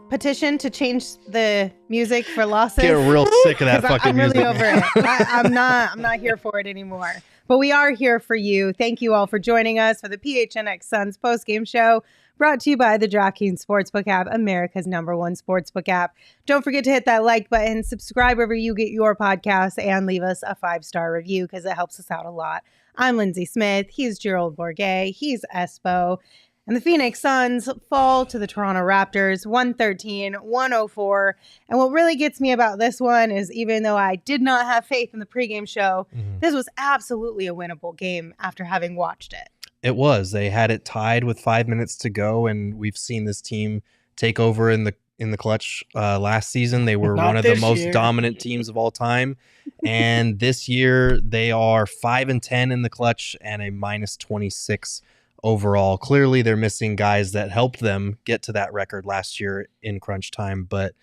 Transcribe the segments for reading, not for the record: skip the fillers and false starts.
petition to change the music for losses? Getting real sick of that fucking I'm really music. over it. I'm not here for it anymore. But we are here for you. Thank you all for joining us for the PHNX Suns postgame show, brought to you by the DraftKings Sportsbook app, America's #1 sportsbook app. Don't forget to hit that like button, subscribe wherever you get your podcasts, and leave us a 5-star review because it helps us out a lot. I'm Lindsay Smith. He's Gerald Bourget. He's Espo. And the Phoenix Suns fall to the Toronto Raptors 113-104. And what really gets me about this one is, even though I did not have faith in the pregame show, this was absolutely a winnable game after having watched it. It was. They had it tied with 5 minutes to go, and we've seen this team take over in the clutch last season. They were one of the most dominant teams of all time. And this year they are 5-10 in the clutch and a -26 overall. Clearly they're missing guys that helped them get to that record last year in crunch time, but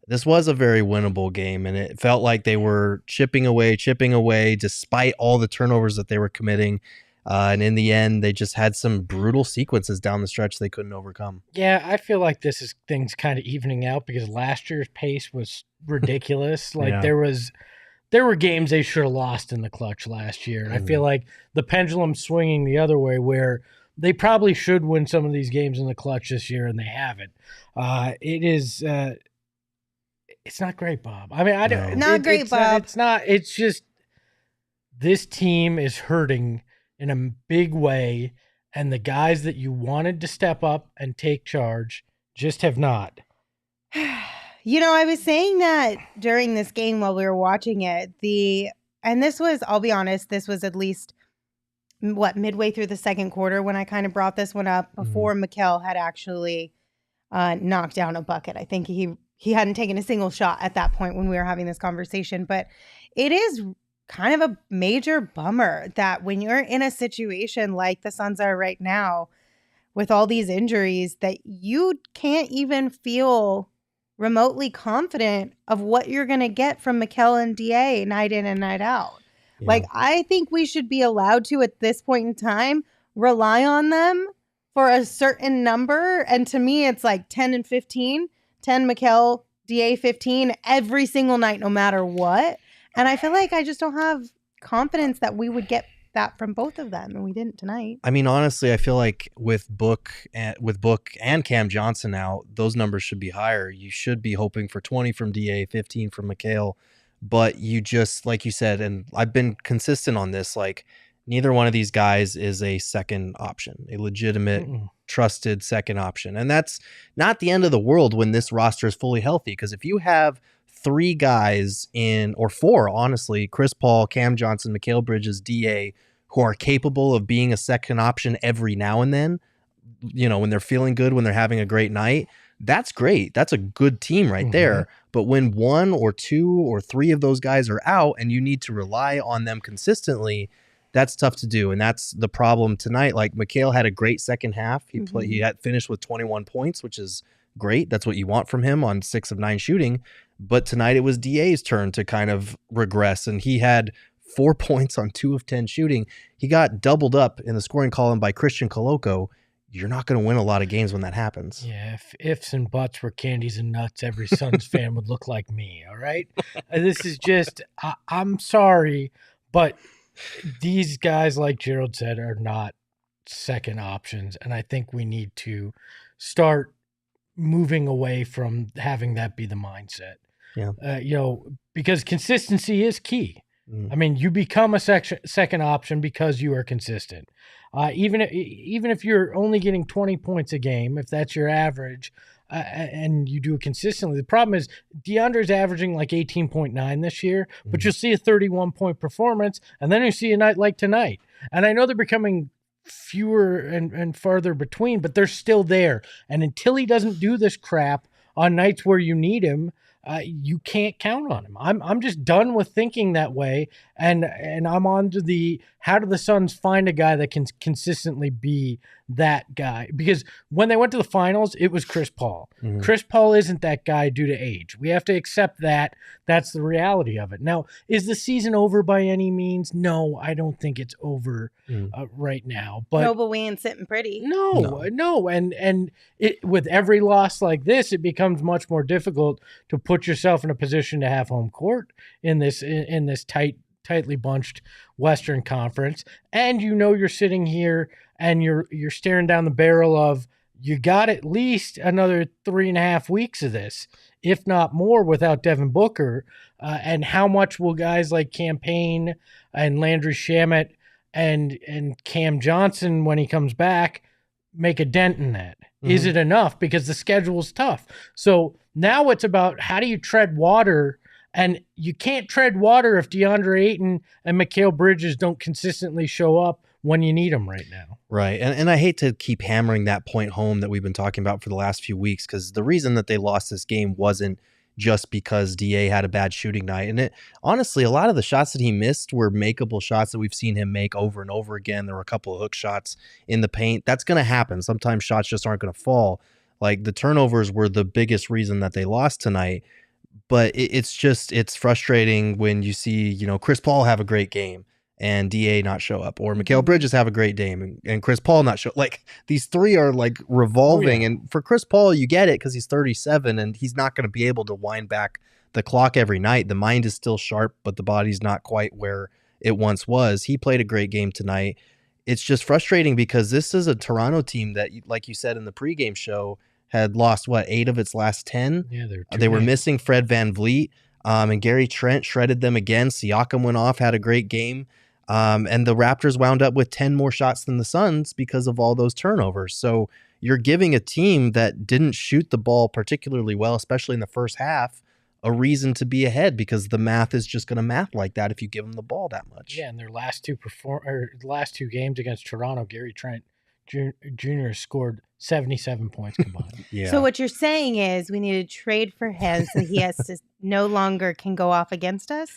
this was a very winnable game, and it felt like they were chipping away despite all the turnovers that they were committing. And in the end, they just had some brutal sequences down the stretch they couldn't overcome. Yeah, I feel like this is things kind of evening out because last year's pace was ridiculous. Like there were games they should have lost in the clutch last year. And I feel like the pendulum's swinging the other way, where they probably should win some of these games in the clutch this year, and they haven't. It's not great, Bob. I mean, It's just this team is hurting in a big way, and the guys that you wanted to step up and take charge just have not. You know, I was saying that during this game while we were watching it. And this was, I'll be honest, this was at least midway through the second quarter when I kind of brought this one up, before Mikal had actually knocked down a bucket. I think he hadn't taken a single shot at that point when we were having this conversation. But it is kind of a major bummer that when you're in a situation like the Suns are right now, with all these injuries, that you can't even feel remotely confident of what you're going to get from Mikal and DA night in and night out. Yeah. Like, I think we should be allowed to, at this point in time, rely on them for a certain number. And to me, it's like 10 and 15, 10 Mikal, DA 15 every single night, no matter what. And I feel like I just don't have confidence that we would get that from both of them, and we didn't tonight. I mean, honestly, I feel like with Book and Cam Johnson out, those numbers should be higher. You should be hoping for 20 from DA, 15 from Mikal, but you just, like you said, and I've been consistent on this, like, neither one of these guys is a second option, a legitimate, trusted second option. And that's not the end of the world when this roster is fully healthy, because if you have 3 guys or 4, honestly, Chris Paul, Cam Johnson, Mikal Bridges, DA, who are capable of being a second option every now and then, you know, when they're feeling good, when they're having a great night, that's great. That's a good team right there. But when 1 or 2 or 3 of those guys are out and you need to rely on them consistently, that's tough to do. And that's the problem tonight. Like, Mikal had a great second half. He had finished with 21 points, which is great. That's what you want from him on 6 of 9 shooting. But tonight it was DA's turn to kind of regress, and he had 4 points on 2 of 10 shooting. He got doubled up in the scoring column by Christian Coloco. You're not going to win a lot of games when that happens. Yeah, if ifs and buts were candies and nuts, every Suns fan would look like me, all right? This is just, I'm sorry, but these guys, like Gerald said, are not second options, and I think we need to start moving away from having that be the mindset. Yeah, because consistency is key. I mean, you become a second option because you are consistent. Even if you're only getting 20 points a game, if that's your average, and you do it consistently. The problem is DeAndre's averaging like 18.9 this year, but you'll see a 31-point performance, and then you see a night like tonight. And I know they're becoming fewer and farther between, but they're still there. And until he doesn't do this crap on nights where you need him, you can't count on him. I'm just done with thinking that way And I'm on to how do the Suns find a guy that can consistently be that guy? Because when they went to the finals, it was Chris Paul. Mhm. Chris Paul isn't that guy due to age. We have to accept that. That's the reality of it. Now, is the season over by any means? No, I don't think it's over right now. But we ain't sitting pretty. No. And with every loss like this, it becomes much more difficult to put yourself in a position to have home court in this tightly bunched Western Conference. And you're sitting here and you're staring down the barrel of, you got at least another 3.5 weeks of this, if not more, without Devin Booker. And how much will guys like Campaign and Landry Shamet and Cam Johnson, when he comes back, make a dent in that? Mm-hmm. Is it enough? Because the schedule's tough. So now it's about, how do you tread water? And you can't tread water if Deandre Ayton and Mikal Bridges don't consistently show up when you need them right now. Right. And I hate to keep hammering that point home that we've been talking about for the last few weeks, because the reason that they lost this game wasn't just because DA had a bad shooting night. And honestly, a lot of the shots that he missed were makeable shots that we've seen him make over and over again. There were a couple of hook shots in the paint. That's going to happen. Sometimes shots just aren't going to fall. Like, the turnovers were the biggest reason that they lost tonight. But it's frustrating when you see, Chris Paul have a great game and DA not show up, or Mikal Bridges have a great game and Chris Paul not show. Like, these three are like revolving. Oh, yeah. And for Chris Paul, you get it, because he's 37 and he's not going to be able to wind back the clock every night. The mind is still sharp, but the body's not quite where it once was. He played a great game tonight. It's just frustrating because this is a Toronto team that, like you said in the pregame show, had lost 8 of its last 10. Yeah, they were missing Fred VanVleet, and Gary Trent shredded them again. Siakam went off, had a great game, and the Raptors wound up with 10 more shots than the Suns because of all those turnovers. So you're giving a team that didn't shoot the ball particularly well, especially in the first half, a reason to be ahead, because the math is just going to math like that if you give them the ball that much. Yeah, and their last two games against Toronto, Gary Trent Jr. scored 77 points combined. Yeah. So what you're saying is we need to trade for him so he has to no longer can go off against us?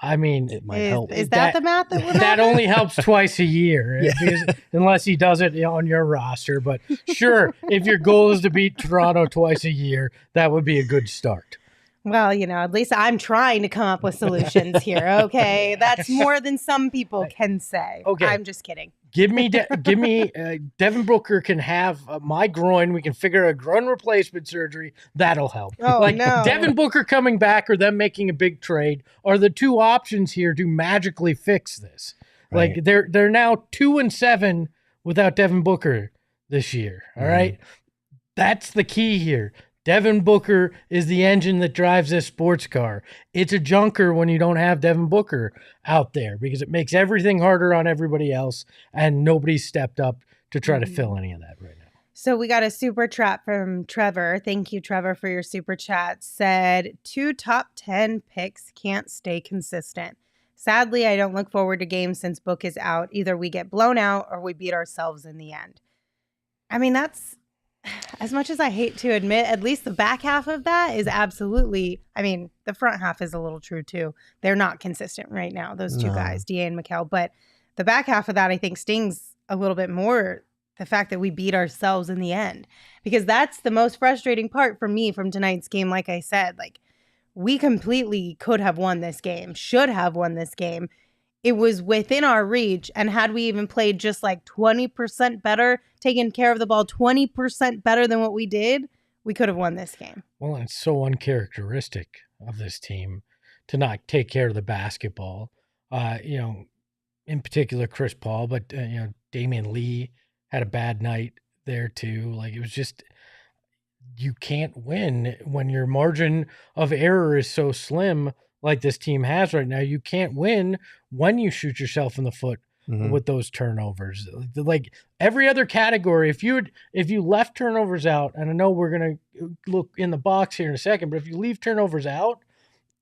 I mean, it might help. Is that the math that only helps twice a year, because, unless he does it on your roster. But sure, if your goal is to beat Toronto twice a year, that would be a good start. Well, at least I'm trying to come up with solutions here. Okay, that's more than some people can say. Okay, I'm just kidding. Give me Devin Booker can have my groin. We can figure a groin replacement surgery. That'll help. Oh, no. Devin Booker coming back or them making a big trade are the two options here to magically fix this. Right. Like, they're now 2-7 without Devin Booker this year. All right. That's the key here. Devin Booker is the engine that drives this sports car. It's a junker when you don't have Devin Booker out there, because it makes everything harder on everybody else, and nobody's stepped up to try to fill any of that right now. So we got a super chat from Trevor. Thank you, Trevor, for your super chat. Said 2 top 10 picks can't stay consistent. Sadly, I don't look forward to games since Book is out. Either we get blown out or we beat ourselves in the end. I mean, that's, as much as I hate to admit, at least the back half of that is absolutely, I mean, the front half is a little true too. They're not consistent right now, those two guys, DA and Mikal. But the back half of that, I think, stings a little bit more, the fact that we beat ourselves in the end. Because that's the most frustrating part for me from tonight's game. Like I said, like, we completely could have won this game, should have won this game. It was within our reach. And had we even played just like 20% better, taken care of the ball 20% better than what we did, we could have won this game. Well, it's so uncharacteristic of this team to not take care of the basketball. In particular, Chris Paul, but, Damian Lee had a bad night there too. Like, it was just, you can't win when your margin of error is so slim like this team has right now. You can't win when you shoot yourself in the foot with those turnovers. Like, every other category, if you left turnovers out, and I know we're going to look in the box here in a second, but if you leave turnovers out,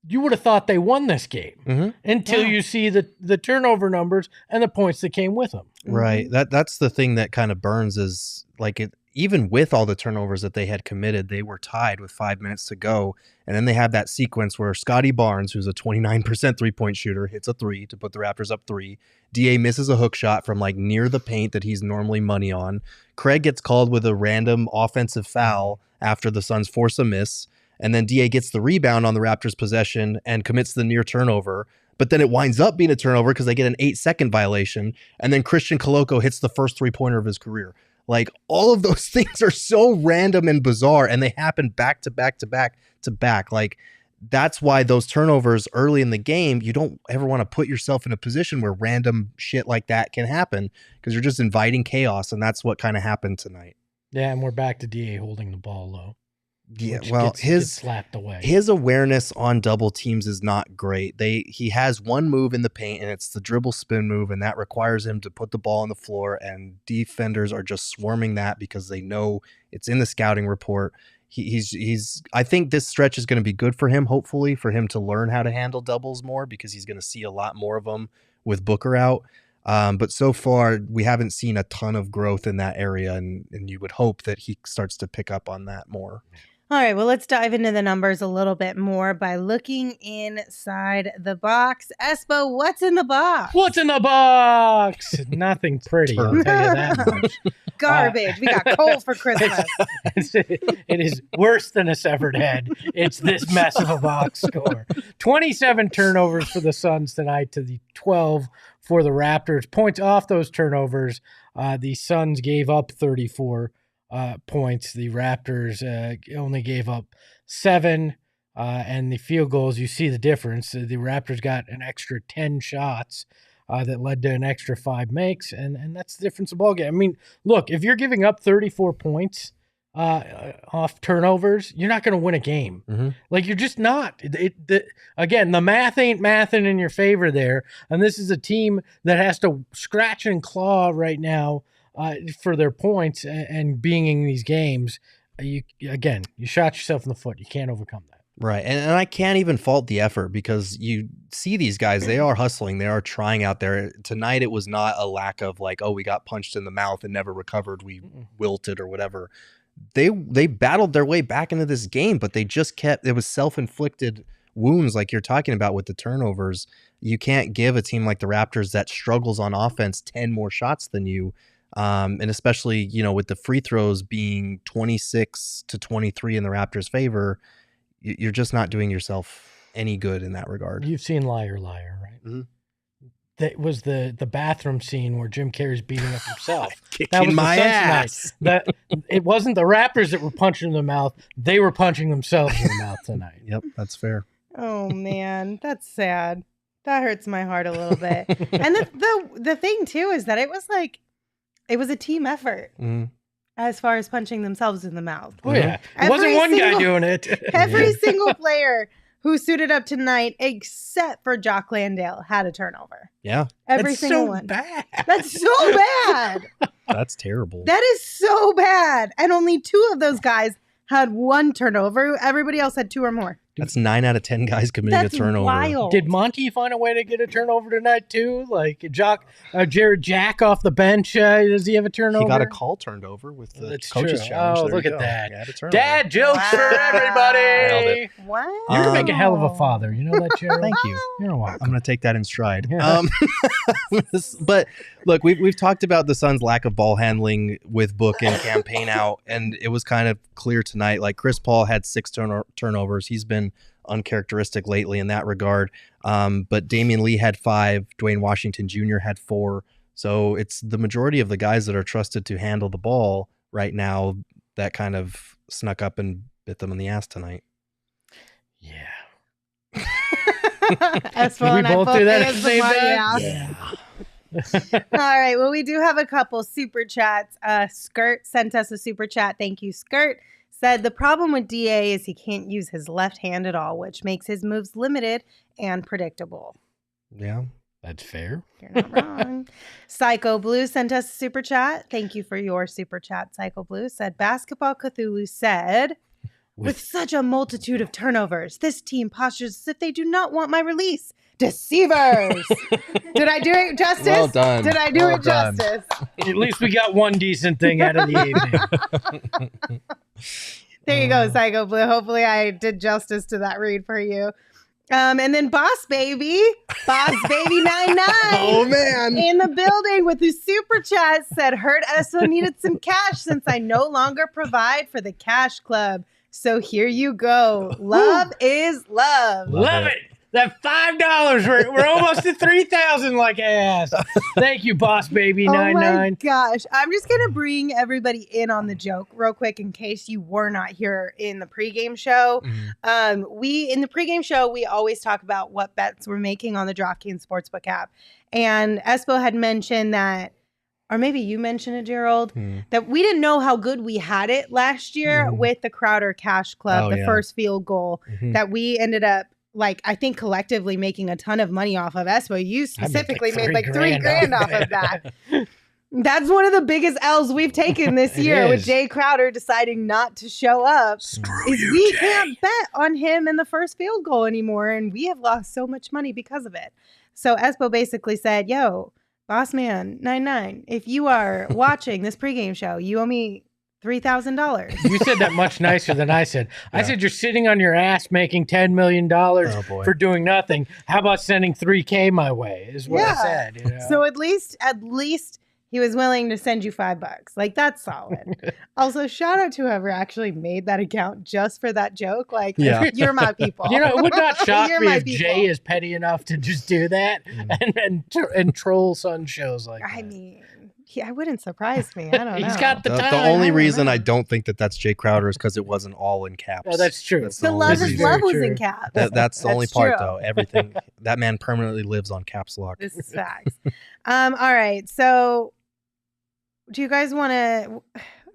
you would have thought they won this game until you see the turnover numbers and the points that came with them. Right. That's the thing that kind of burns, is like, even with all the turnovers that they had committed, they were tied with 5 minutes to go. And then they have that sequence where Scotty Barnes, who's a 29% three-point shooter, hits a three to put the Raptors up 3. DA misses a hook shot from like near the paint that he's normally money on. Craig gets called with a random offensive foul after the Suns force a miss. And then DA gets the rebound on the Raptors' possession and commits the near turnover. But then it winds up being a turnover because they get an 8-second violation. And then Christian Koloko hits the first three-pointer of his career. Like, all of those things are so random and bizarre, and they happen back to back to back to back. Like, that's why those turnovers early in the game, you don't ever want to put yourself in a position where random shit like that can happen, because you're just inviting chaos, and that's what kind of happened tonight. Yeah, and we're back to DA holding the ball low. Yeah, well, gets slapped away. His awareness on double teams is not great. He has one move in the paint, and it's the dribble spin move, and that requires him to put the ball on the floor, and defenders are just swarming that because they know it's in the scouting report. He's I think this stretch is going to be good for him, hopefully, for him to learn how to handle doubles more, because he's going to see a lot more of them with Booker out. But so far, we haven't seen a ton of growth in that area, and you would hope that he starts to pick up on that more. All right, well, let's dive into the numbers a little bit more by looking inside the box. Espo, what's in the box? What's in the box? Nothing pretty, I'll tell you that much. Garbage. We got coal for Christmas. It is worse than a severed head. It's this mess of a box score. 27 turnovers for the Suns tonight to the 12 for the Raptors. Points off those turnovers. The Suns gave up 34 points. The Raptors only gave up 7, and the field goals, you see the difference. The Raptors got an extra 10 shots that led to an extra 5 makes, and that's the difference of ball game. I mean, look, if you're giving up 34 points off turnovers, you're not going to win a game. Mm-hmm. Like, you're just not. Again, the math ain't mathing in your favor there, and this is a team that has to scratch and claw right now for their points and being in these games. You shot yourself in the foot. You can't overcome that. Right. And I can't even fault the effort, because you see these guys, they are hustling. They are trying out there. Tonight, it was not a lack of like, oh, we got punched in the mouth and never recovered. We wilted or whatever. They battled their way back into this game, but they just kept, it was self-inflicted wounds like you're talking about with the turnovers. You can't give a team like the Raptors that struggles on offense 10 more shots than you. And especially, with the free throws being 26-23 in the Raptors' favor, you're just not doing yourself any good in that regard. You've seen Liar, Liar, right? Mm-hmm. That was the bathroom scene where Jim Carrey's beating up himself. That was my ass. That it wasn't the Raptors that were punching in the mouth; they were punching themselves in the mouth tonight. Yep, that's fair. Oh man, that's sad. That hurts my heart a little bit. And the thing too is that it was a team effort. Mm-hmm. As far as punching themselves in the mouth. Oh yeah, it wasn't one guy doing it. Every single player who suited up tonight, except for Jock Landale, had a turnover. Yeah. Every single one. That's so bad. That's terrible. That is so bad. And only 2 of those guys had 1 turnover. Everybody else had 2 or more. That's 9 out of 10 guys committing a turnover. Wild. Did Monty find a way to get a turnover tonight too? Like Jared Jack off the bench, does he have a turnover? He got a call turned over with the coach's challenge. Oh, there look at that. Yeah, Dad jokes for everybody. Wow. You're going to make a hell of a father. You know that, Jared? Thank you. You're welcome. I'm going to take that in stride. Yeah. But look, we've talked about the Suns' lack of ball handling with Book and campaign out, and it was kind of clear tonight. Like, Chris Paul had 6 turnovers. He's been uncharacteristic lately in that regard. But Damian Lee had 5. Dwayne Washington Jr. had 4. So it's the majority of the guys that are trusted to handle the ball right now that kind of snuck up and bit them in the ass tonight. Yeah. Espo and I both do that at the same time? Yeah. All right. Well, we do have a couple super chats. Skirt sent us a super chat. Thank you, Skirt. Said the problem with DA is he can't use his left hand at all, which makes his moves limited and predictable. Yeah. That's fair. You're not wrong. Psycho Blue sent us a super chat. Thank you for your super chat, Psycho Blue. Said Basketball Cthulhu said, with such a multitude of turnovers, this team postures as if they do not want my release. Deceivers. Did I do it justice? Well done. Did I do Well it done. justice? At least we got one decent thing out of the evening. There you go, Psycho Blue. Hopefully I did justice to that read for you. And then Boss Baby 99 Oh man. in the building with his super chat said, heard Espo needed some cash since I no longer provide for the Cash Club. So here you go. Love is love. Love it. That $5. We're almost to 3,000 like I asked. Thank you, Boss Baby Oh my 99. gosh. I'm just going to bring everybody in on the joke real quick in case you were not here in the pregame show. In the pregame show, we always talk about what bets we're making on the DraftKings Sportsbook app. And Espo had mentioned that, or maybe you mentioned it, Gerald, that we didn't know how good we had it last year with the Crowder Cash Club, first field goal that we ended up, like, I think collectively making a ton of money off of. Espo, you specifically made like $3,000 off of that. That's one of the biggest L's we've taken this year with Jay Crowder deciding not to show up. We can't bet on him in the first field goal anymore, and we have lost so much money because of it. So Espo basically said, yo, Boss Man 99, if you are watching this pregame show, you owe me $3,000. You said that much nicer than I said. I said you're sitting on your ass making $10 million for doing nothing. How about sending $3K my way? Is what I said. You know? So at least he was willing to send you $5. Like, that's solid. Also, shout out to whoever actually made that account just for that joke. Like, you're my people. You know, it would not shock me if Jay is petty enough to just do that and troll Sun shows like that. I mean, it wouldn't surprise me. I don't know. He's got the time. The only reason I don't think that that's Jay Crowder is because it wasn't all in caps. Oh, that's true. That's the love is love was in caps. That's the only part, true. though. Everything. That man permanently lives on caps lock. This is facts. All right. So do you guys want to,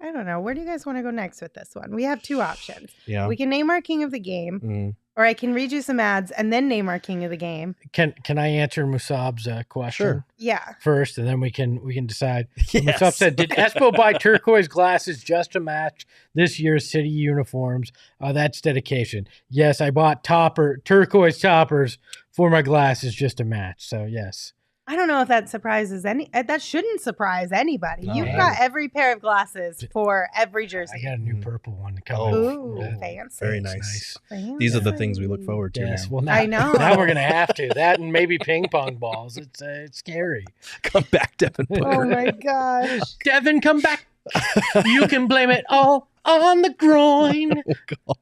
I don't know, where do you guys want to go next with this one? We have two options. Yeah. We can name our king of the game, or I can read you some ads and then name our king of the game. Can I answer Musab's question? Sure. Yeah. First, and then we can decide. Yes. Musab said, did Espo buy turquoise glasses just to match this year's city uniforms? That's dedication. Yes, I bought turquoise toppers for my glasses just to match. So yes. I don't know if that surprises that shouldn't surprise anybody. No, You've got every pair of glasses for every jersey. I got a new purple one to come. Ooh, in. fancy. Very nice. Fancy. These are the things we look forward to Yes. now. Well, now, I know. Now we're gonna have to that and maybe ping pong balls. It's scary. Come back, Devin. Oh my gosh. Devin, come back. You can blame it all on the groin. Oh, God.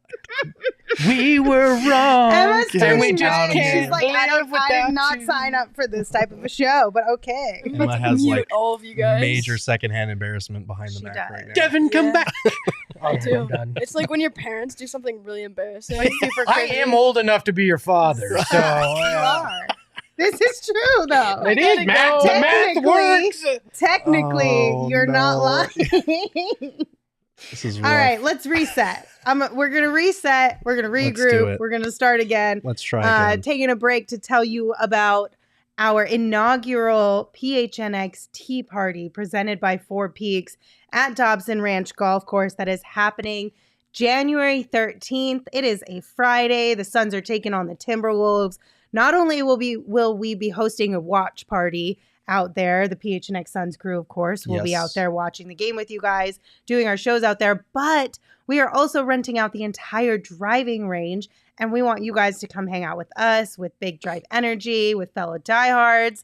We were wrong. Emma's And turning we just red. can't She's like, I did not sign up for this type of a show, but okay. Emma has like all of you guys. major secondhand embarrassment behind the She back does. right now. Devin, come back. I do. I'm done. It's like when your parents do something really embarrassing. Super I crazy. am old enough to be your father, so You are. This is true, though. it is math. The math Technically- works. Technically, Oh, you're not no. lying. This is All rough. right, let's reset. We're gonna reset. We're gonna Let's do regroup. it. We're gonna start again. Let's try again. Taking a break to tell you about our inaugural PHNX Tea Party presented by Four Peaks at Dobson Ranch Golf Course that is happening January 13th. It is a Friday. The Suns are taking on the Timberwolves. Not only will we be hosting a watch party out there, the PHNX Suns crew, of course, will be Yes. out there watching the game with you guys, doing our shows out there, but we are also renting out the entire driving range, and we want you guys to come hang out with us, with Big Drive Energy, with fellow Diehards.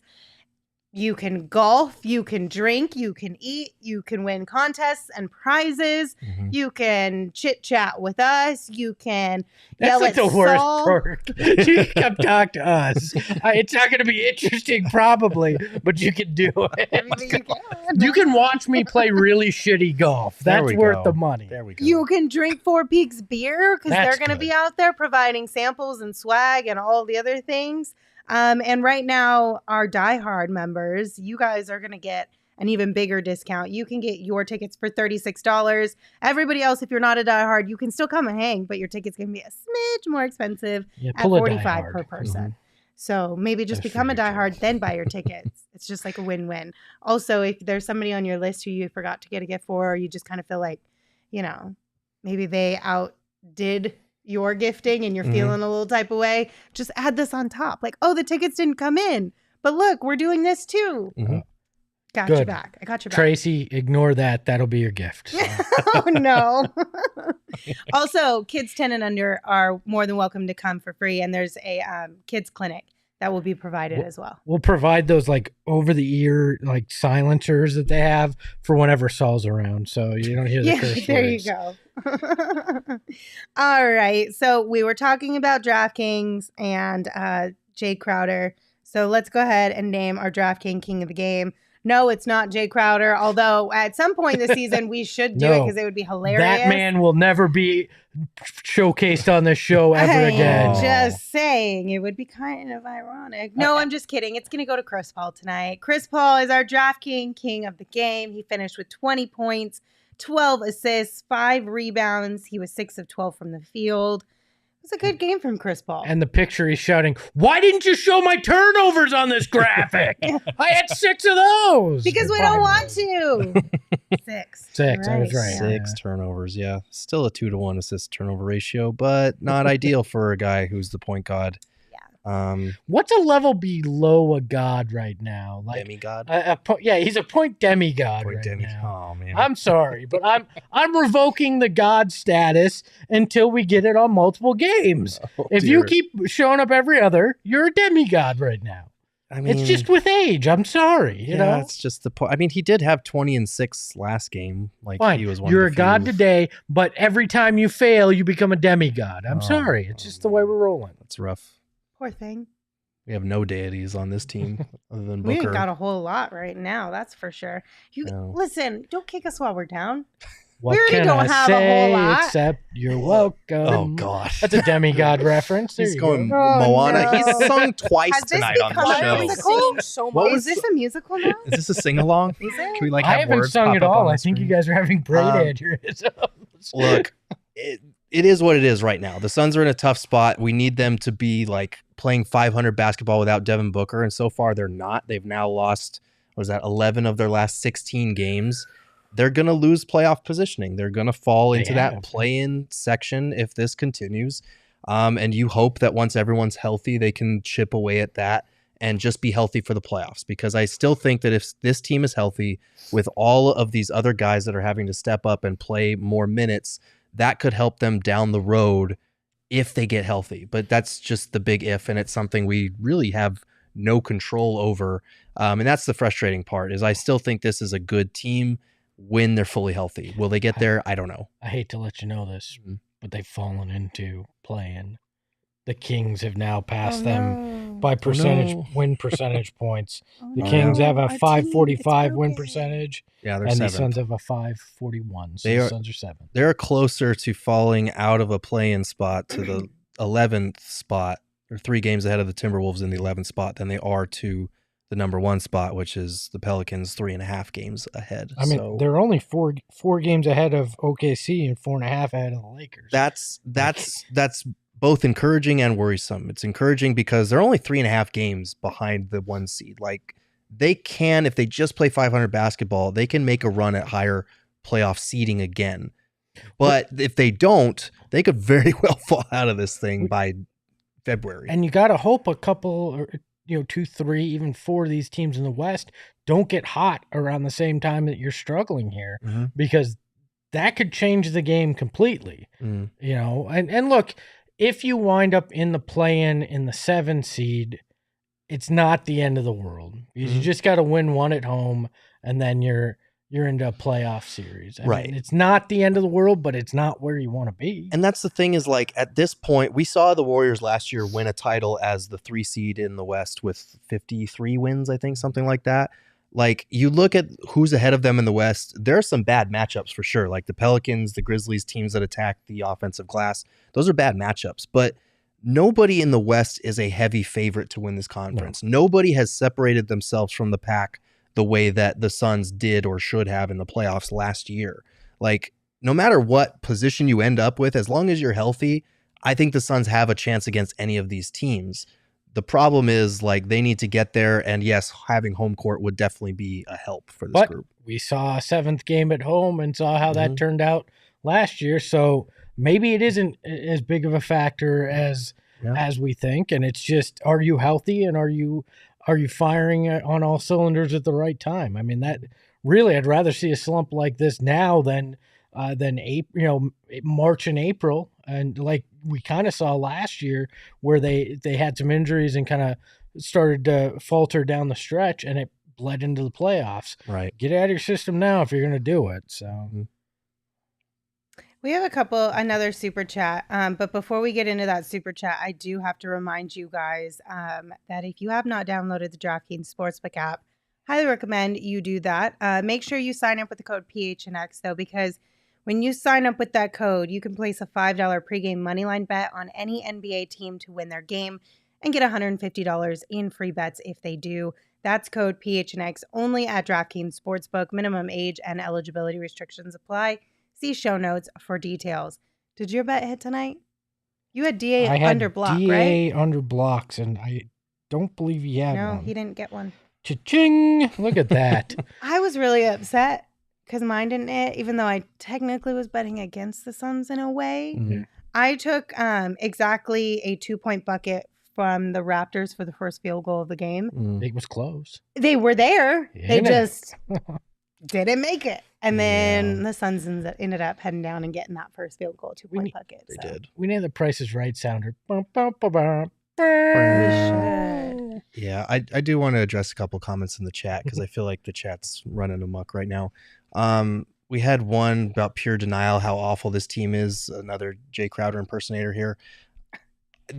You can golf, you can drink, you can eat, you can win contests and prizes. Mhm. You can chit chat with us. You can That's yell like at the worst Saul. part. You can come talk to us. It's not going to be interesting, probably, but you can do Everything it. you can. You can watch me play really shitty golf. There That's we worth go. the money. There we go. You can drink Four Peaks beer because they're That's going to good. be out there providing samples and swag and all the other things. And right now, our diehard members, you guys are going to get an even bigger discount. You can get your tickets for $36. Everybody else, if you're not a diehard, you can still come and hang, but your ticket's going to be a smidge more expensive Yeah, at pull a $45 diehard. per person. So maybe just That's become a for your diehard, then buy your tickets. It's just like a win-win. Also, if there's somebody on your list who you forgot to get a gift for, or you just kind of feel like, you know, maybe they outdid you're gifting and you're feeling a little type of way, just add this on top. Like, oh, the tickets didn't come in, but look, we're doing this too. Got your back. I got your back. Tracy, ignore that. That'll be your gift. So. Oh, no. Also, kids 10 and under are more than welcome to come for free. And there's a kids clinic that will be provided as well. We'll provide those like over the ear, like silencers that they have for whenever Saul's around. So you don't hear the curse there words. You go. All right. So we were talking about DraftKings and Jay Crowder. So let's go ahead and name our DraftKings king of the game. No, it's not Jay Crowder, although at some point this season we should do it because it would be hilarious. That man will never be showcased on this show ever again. Just saying. It would be kind of ironic. No, I'm just kidding. It's going to go to Chris Paul tonight. Chris Paul is our DraftKings king of the game. He finished with 20 points, 12 assists, 5 rebounds. He was 6 of 12 from the field. It was a good game from Chris Paul. And the picture he's shouting, "Why didn't you show my turnovers on this graphic? I had 6 of those." Because we don't want to. 6. Right. I was right. 6 turnovers, yeah. Still a 2-to-1 assist turnover ratio, but not ideal for a guy who's the point guard. What's a level below a god right now? Like demigod? He's a point demigod now. Oh man, I'm sorry, but I'm revoking the god status until we get it on multiple games. If you keep showing up every other, you're a demigod right now. I mean, it's just with age. I'm sorry. You know, it's just the point. I mean, he did have 20 and 6 last game. Like fine. He was one. You're of the a god few. today, but every time you fail, you become a demigod. I'm sorry. It's just the way we're rolling. That's rough. Poor thing. We have no deities on this team other than Booker. We ain't got a whole lot right now, that's for sure. Listen, don't kick us while we're down. What we already can don't I have say a whole lot. Except you're welcome. Oh God, that's a demigod reference. He's going Moana. No. He's sung twice tonight on the show. Musical? So much. Is this a musical now? Is this a sing along? Is it? Can we like I have haven't words sung pop at up all. on I the think you screen? guys are having brain aneurysms. Look, it is what it is right now. The Suns are in a tough spot. We need them to be like playing 500 basketball without Devin Booker, and so far they're not. They've now lost, 11 of their last 16 games. They're going to lose playoff positioning. They're going to fall into that play-in section if this continues. And you hope that once everyone's healthy, they can chip away at that and just be healthy for the playoffs. Because I still think that if this team is healthy with all of these other guys that are having to step up and play more minutes, that could help them down the road if they get healthy. But that's just the big if, and it's something we really have no control over. And that's the frustrating part, is I still think this is a good team when they're fully healthy. Will they get there? I don't know. I hate to let you know this, but they've fallen into playing. The Kings have now passed them by win percentage points. The Kings have a 545 win percentage. Yeah, they're and 7th. The Suns have a 541. So the Suns are 7th. They're closer to falling out of a play-in spot to the 11th spot, or 3 games ahead of the Timberwolves in the 11th spot, than they are to the number 1 spot, which is the Pelicans, 3.5 games ahead. I mean, they're only four games ahead of OKC and 4.5 ahead of the Lakers. That's both encouraging and worrisome. It's encouraging because they're only 3.5 games behind the 1 seed. Like, they can, if they just play 500 basketball, they can make a run at higher playoff seeding again. But if they don't, they could very well fall out of this thing by February. And you got to hope a couple, 2, 3, even 4 of these teams in the West don't get hot around the same time that you're struggling here, because that could change the game completely. And look, if you wind up in the play-in in the 7 seed, it's not the end of the world. You just got to win 1 at home, and then you're into a playoff series. I mean, it's not the end of the world, but it's not where you want to be. And that's the thing, is like, at this point, we saw the Warriors last year win a title as the 3 seed in the West with 53 wins, I think, something like that. Like, you look at who's ahead of them in the West, there are some bad matchups for sure. Like the Pelicans, the Grizzlies, teams that attack the offensive glass. Those are bad matchups. But nobody in the West is a heavy favorite to win this conference. No. Nobody has separated themselves from the pack the way that the Suns did or should have in the playoffs last year. Like, no matter what position you end up with, as long as you're healthy, I think the Suns have a chance against any of these teams. The problem is, like, they need to get there, and yes, having home court would definitely be a help for this group. We saw a 7th game at home and saw how that turned out last year. So maybe it isn't as big of a factor as we think, and it's just, are you healthy and are you firing on all cylinders at the right time? I mean, that really, I'd rather see a slump like this now than April, March and April, and like we kind of saw last year where they had some injuries and kind of started to falter down the stretch, and it bled into the playoffs. Right. Get out of your system now if you're going to do it. So. We have another super chat. But before we get into that super chat, I do have to remind you guys that if you have not downloaded the DraftKings Sportsbook app, highly recommend you do that. Make sure you sign up with the code PHNX, though, because when you sign up with that code, you can place a $5 pregame moneyline bet on any NBA team to win their game and get $150 in free bets if they do. That's code PHNX only at DraftKings Sportsbook. Minimum age and eligibility restrictions apply. See show notes for details. Did your bet hit tonight? You had DA under block, right? DA under blocks, and I don't believe he had one. No, he didn't get one. Cha-ching! Look at that. I was really upset because mine didn't hit, even though I technically was betting against the Suns in a way. Mm-hmm. I took exactly a 2-point bucket from the Raptors for the first field goal of the game. It was close. They were there. Yeah. They just didn't make it. And then the Suns ended up heading down and getting that first field goal, 2-point bucket. They did. We need the Price is Right sounder. We should. Yeah, I do want to address a couple comments in the chat because I feel like the chat's running amok right now. We had one about pure denial, how awful this team is. Another Jay Crowder impersonator here.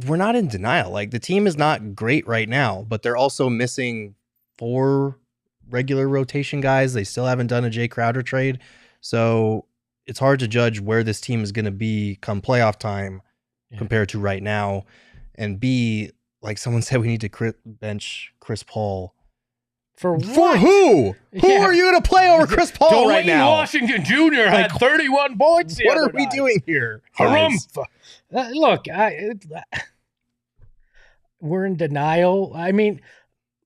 We're not in denial. Like, the team is not great right now, but they're also missing 4 regular rotation guys. They still haven't done a Jay Crowder trade. So it's hard to judge where this team is going to be come playoff time compared to right now. And B, like someone said, we need to bench Chris Paul. For what? For who? Who are you going to play over Chris Paul right now? Washington Jr. had 31 points. What are we doing here? Harumph. Look, we're in denial. I mean,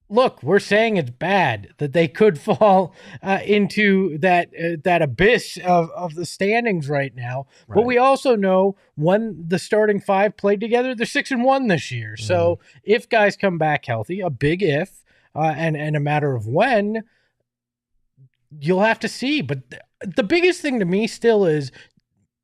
look, we're saying it's bad that they could fall into that abyss of the standings right now. Right. But we also know when the starting 5 played together, they're 6-1 this year. So if guys come back healthy, a big if, and a matter of when, you'll have to see. But the biggest thing to me still is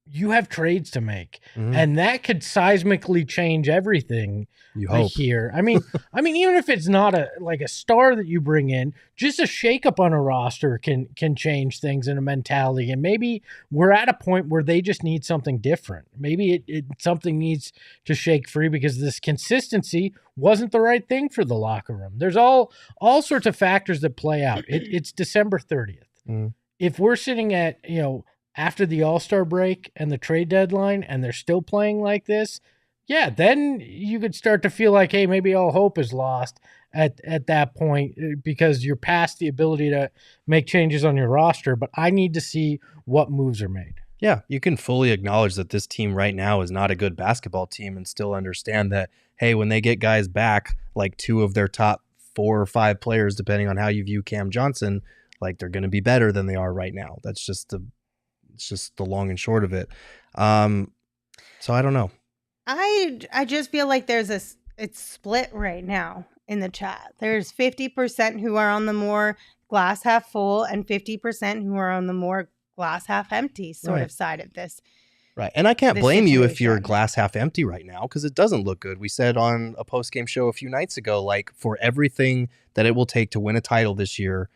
you have trades to make, and that could seismically change everything. You hope. Here. I mean, even if it's not a star that you bring in, just a shakeup on a roster can change things in a mentality. And maybe we're at a point where they just need something different. Maybe something needs to shake free because this consistency wasn't the right thing for the locker room. There's all sorts of factors that play out. It's December 30th. If we're sitting at, after the All-Star break and the trade deadline and they're still playing like this, yeah, then you could start to feel like, hey, maybe all hope is lost at that point because you're past the ability to make changes on your roster. But I need to see what moves are made. Yeah, you can fully acknowledge that this team right now is not a good basketball team and still understand that, hey, when they get guys back, like 2 of their top 4 or 5 players, depending on how you view Cam Johnson, like they're going to be better than they are right now. That's just the long and short of it. So I don't know. I just feel like it's split right now in the chat. There's 50% who are on the more glass half full and 50% who are on the more glass half empty sort of side of this. Right. And I can't blame you if you're glass half empty right now because it doesn't look good. We said on a post-game show a few nights ago, like for everything that it will take to win a title this year,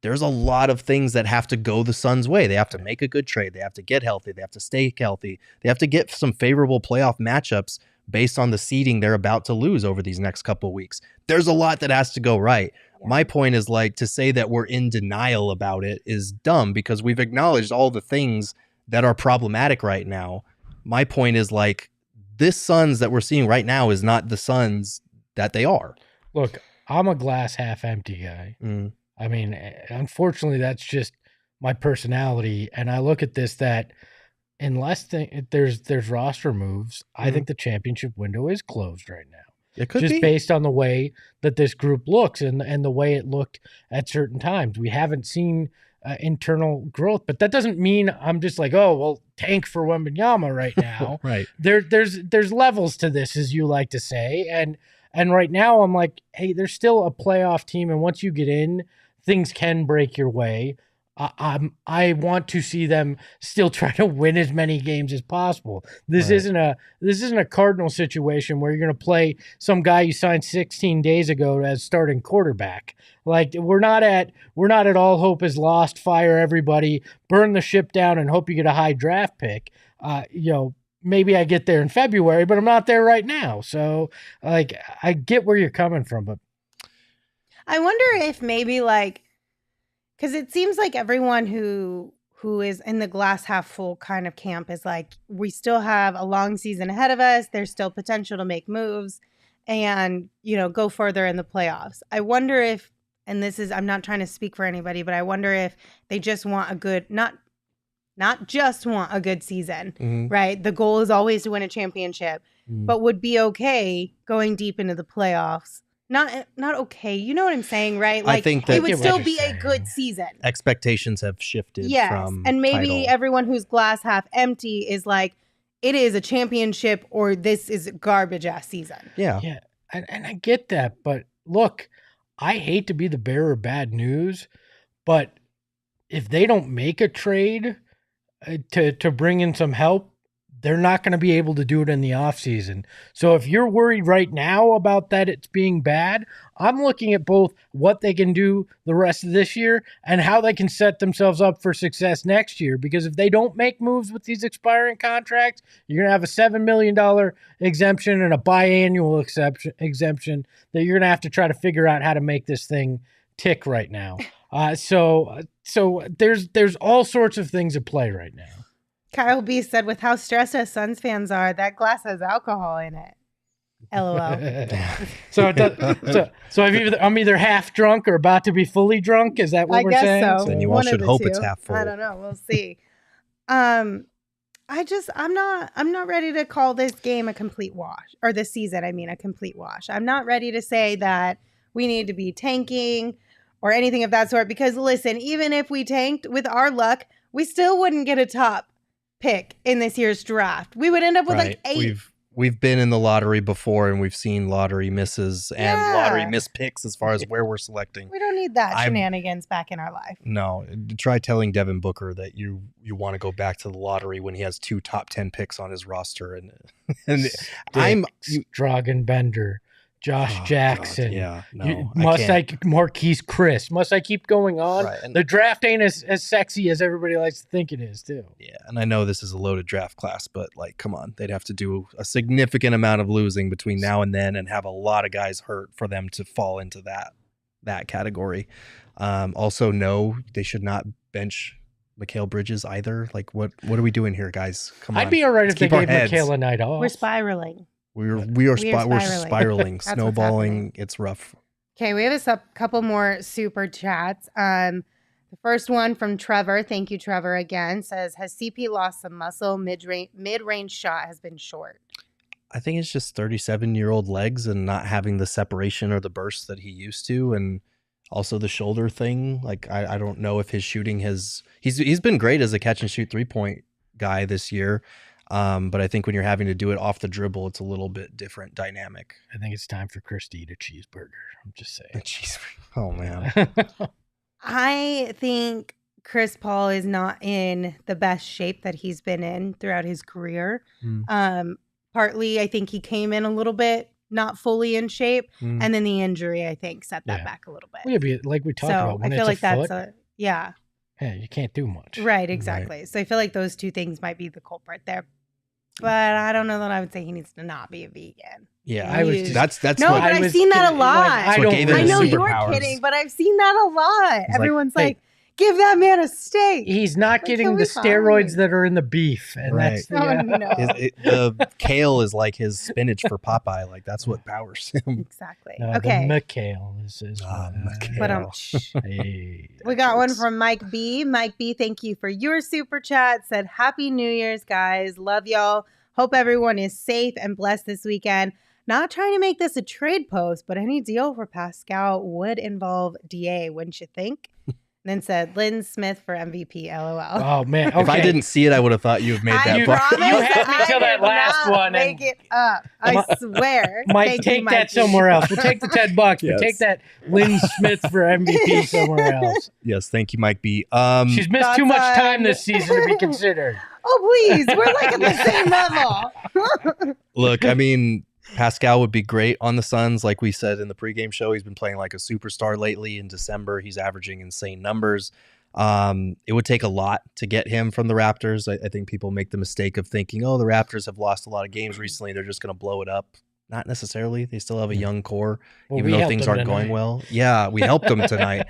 there's a lot of things that have to go the Suns' way. They have to make a good trade. They have to get healthy. They have to stay healthy. They have to get some favorable playoff matchups based on the seeding they're about to lose over these next couple of weeks. There's a lot that has to go right. Yeah. My point is to say that we're in denial about it is dumb because we've acknowledged all the things that are problematic right now. My point is this Suns that we're seeing right now is not the Suns that they are. Look, I'm a glass half empty guy. I mean, unfortunately, that's just my personality. And I look at this that unless there's roster moves, I think the championship window is closed right now. It could just be. Based on the way that this group looks and the way it looked at certain times. We haven't seen internal growth. But that doesn't mean I'm just like, oh, well, tank for Wembanyama right now. Right. There's levels to this, as you like to say. And right now I'm like, hey, there's still a playoff team. And once you get in, things can break your way. I want to see them still try to win as many games as possible. This isn't a Cardinal situation where you're going to play some guy you signed 16 days ago as starting quarterback. Like we're not at all hope is lost. Fire everybody, burn the ship down, and hope you get a high draft pick. Maybe I get there in February, but I'm not there right now. So like I get where you're coming from, but I wonder if maybe like. Because it seems like everyone who is in the glass half full kind of camp is like, we still have a long season ahead of us. There's still potential to make moves and, go further in the playoffs. I wonder if, and this is, I'm not trying to speak for anybody, but I wonder if they just want a good, not just want a good season, right? The goal is always to win a championship, but would be okay going deep into the playoffs. Not okay. You know what I'm saying, right? Like, I think that it would still be a good season. Expectations have shifted. Yes, from and maybe title. everyone who's glass half empty is like, it is a championship or this is a garbage ass season. Yeah. Yeah, and I get that, but look, I hate to be the bearer of bad news, but if they don't make a trade to bring in some help, they're not going to be able to do it in the offseason. So if you're worried right now about that it's being bad, I'm looking at both what they can do the rest of this year and how they can set themselves up for success next year. Because if they don't make moves with these expiring contracts, you're going to have a $7 million exemption and a biannual exemption that you're going to have to try to figure out how to make this thing tick right now. So there's all sorts of things at play right now. Kyle B said, with how stressed us Suns fans are, that glass has alcohol in it. LOL. So I'm either half drunk or about to be fully drunk. Is that what we're saying? I guess so. Then you all should hope it's half full. I don't know. We'll see. I'm not ready to call this game a complete wash, or this season, a complete wash. I'm not ready to say that we need to be tanking or anything of that sort, because listen, even if we tanked with our luck, we still wouldn't get a top pick in this year's draft. We would end up with like 8. We've been in the lottery before, and we've seen lottery misses and lottery miss picks as far as where we're selecting. We don't need that shenanigans back in our life. No, try telling Devin Booker that you want to go back to the lottery when he has 2 top 10 picks on his roster, and Dragan Bender, Josh Jackson. God, yeah, no, Marquise Chris. Must I keep going on? Right, the draft ain't as sexy as everybody likes to think it is, too. Yeah, and I know this is a loaded draft class, but like, come on, they'd have to do a significant amount of losing between now and then, and have a lot of guys hurt for them to fall into that category. Also, no, they should not bench Mikal Bridges either. Like, what are we doing here, guys? Come on, I'd be all right if they gave Mikal a night off. We're spiraling. We're spiraling, snowballing. It's rough. Okay, we have a couple more super chats. The first one from Trevor. Thank you, Trevor, again. Says, has CP lost some muscle? Mid-range shot has been short. I think it's just 37-year-old legs and not having the separation or the burst that he used to, and also the shoulder thing. Like, I don't know if his shooting he's been great as a catch and shoot 3-point guy this year. But I think when you're having to do it off the dribble, it's a little bit different dynamic. I think it's time for Chris to eat a cheeseburger. I'm just saying. Oh, man. I think Chris Paul is not in the best shape that he's been in throughout his career. Partly, I think he came in a little bit not fully in shape, and then the injury, I think, set that back a little bit. Yeah, like we talked about, when I feel like that's yeah, you can't do much. Right, exactly. Right. So I feel like those two things might be the culprit there. But I don't know that I would say he needs to not be a vegan. Yeah, that's no, but I've seen that a lot. Like, I know you're kidding, but I've seen that a lot. Everyone's like, give that man a steak. He's not getting the steroids that are in the beef. And that's the kale is like his spinach for Popeye. Like, that's what powers him. Exactly. No, okay. The McHale is but we got one from Mike B. Mike B, thank you for your super chat. Said, Happy New Year's, guys. Love y'all. Hope everyone is safe and blessed this weekend. Not trying to make this a trade post, but any deal for Pascal would involve DA, wouldn't you think? Then said Lynn Smith for MVP. LOL. Oh man! Okay. If I didn't see it, I would have thought you have made that. You promise had me I till that did last not one, Make and- it up. I swear. Mike, Thank take you, that Mikey. somewhere else. We'll take the $10. We'll Yes. take that Lynn Smith for MVP somewhere else. Yes, thank you, Mike B. She's missed too much time this season to be considered. Oh, please. We're like at the same level. Look, I mean, Pascal would be great on the Suns. Like we said in the pregame show, he's been playing like a superstar lately. In December, he's averaging insane numbers. It would take a lot to get him from the Raptors. I think people make the mistake of thinking, oh, the Raptors have lost a lot of games recently. They're just going to blow it up. Not necessarily. They still have a young core, even though things aren't going well. Yeah, we helped them tonight.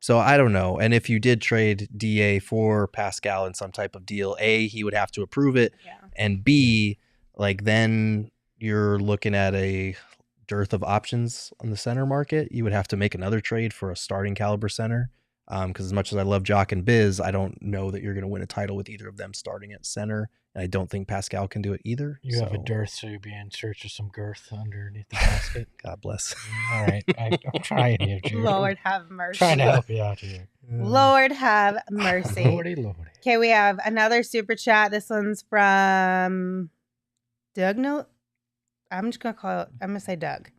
So I don't know. And if you did trade DA for Pascal in some type of deal, A, he would have to approve it. Yeah. And B, like then you're looking at a dearth of options on the center market. You would have to make another trade for a starting caliber center. Because as much as I love Jock and Biz, I don't know that you're going to win a title with either of them starting at center. And I don't think Pascal can do it either. You have a dearth, so you'd be in search of some girth underneath the basket. God bless. All right. I'm trying here, Jared. Lord have mercy. Trying to help you out here. Lord have mercy. Lordy. Okay, we have another super chat. This one's from Doug. No, I'm just going to say Doug.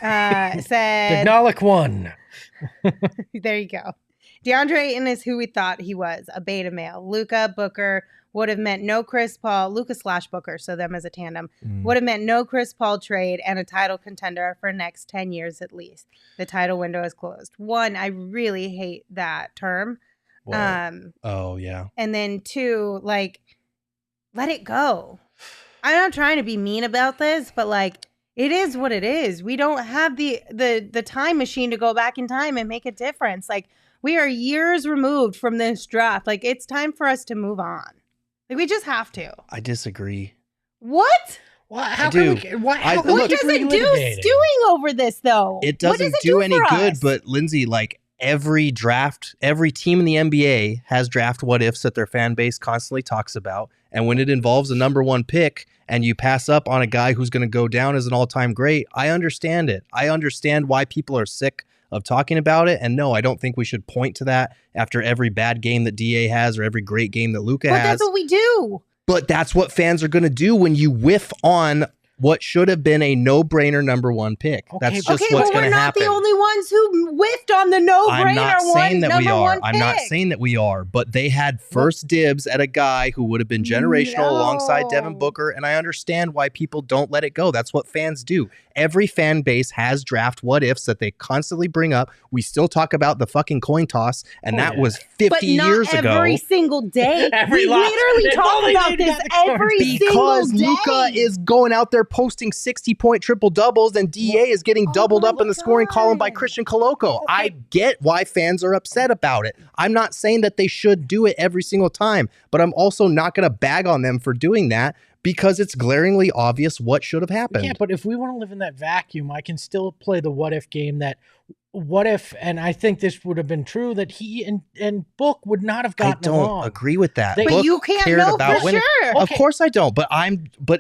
Said, Technolic 1. there you go. Deandre Ayton is who we thought he was, a beta male. Luka Booker would have meant no Chris Paul, Luka/Booker, so them as a tandem, would have meant no Chris Paul trade and a title contender for next 10 years at least. The title window is closed. One, I really hate that term. Oh, yeah. And then two, like, let it go. I'm not trying to be mean about this, but like, it is what it is. We don't have the time machine to go back in time and make a difference. Like, we are years removed from this draft. Like, it's time for us to move on. Like, we just have to. I disagree. What? What? I do. What does it do stewing over this, though? It doesn't do any good, but Lindsay, like every team in the NBA has draft what ifs that their fan base constantly talks about. And when it involves a number one pick and you pass up on a guy who's going to go down as an all-time great, I understand it. I understand why people are sick of talking about it. And no, I don't think we should point to that after every bad game that DA has or every great game that Luka has. But that's what we do. But that's what fans are going to do when you whiff on what should have been a no-brainer number one pick. Okay, That's just what's going to happen. We're not the only ones who whiffed on the no-brainer I'm not saying that we are, but they had first dibs at a guy who would have been generational alongside Devin Booker, and I understand why people don't let it go. That's what fans do. Every fan base has draft what-ifs that they constantly bring up. We still talk about the fucking coin toss, and that was 50 years ago. But not every single day. We literally talk about this every single day. Because Luka is going out there posting 60-point triple-doubles, and DA is getting doubled up in the scoring column by Christian Coloco. Okay. I get why fans are upset about it. I'm not saying that they should do it every single time, but I'm also not going to bag on them for doing that because it's glaringly obvious what should have happened. Yeah, but if we want to live in that vacuum, I can still play the what-if game that what if, and I think this would have been true, that he and Book would not have gotten along. I don't agree with that. But Book you can't know for sure. Of course I don't, but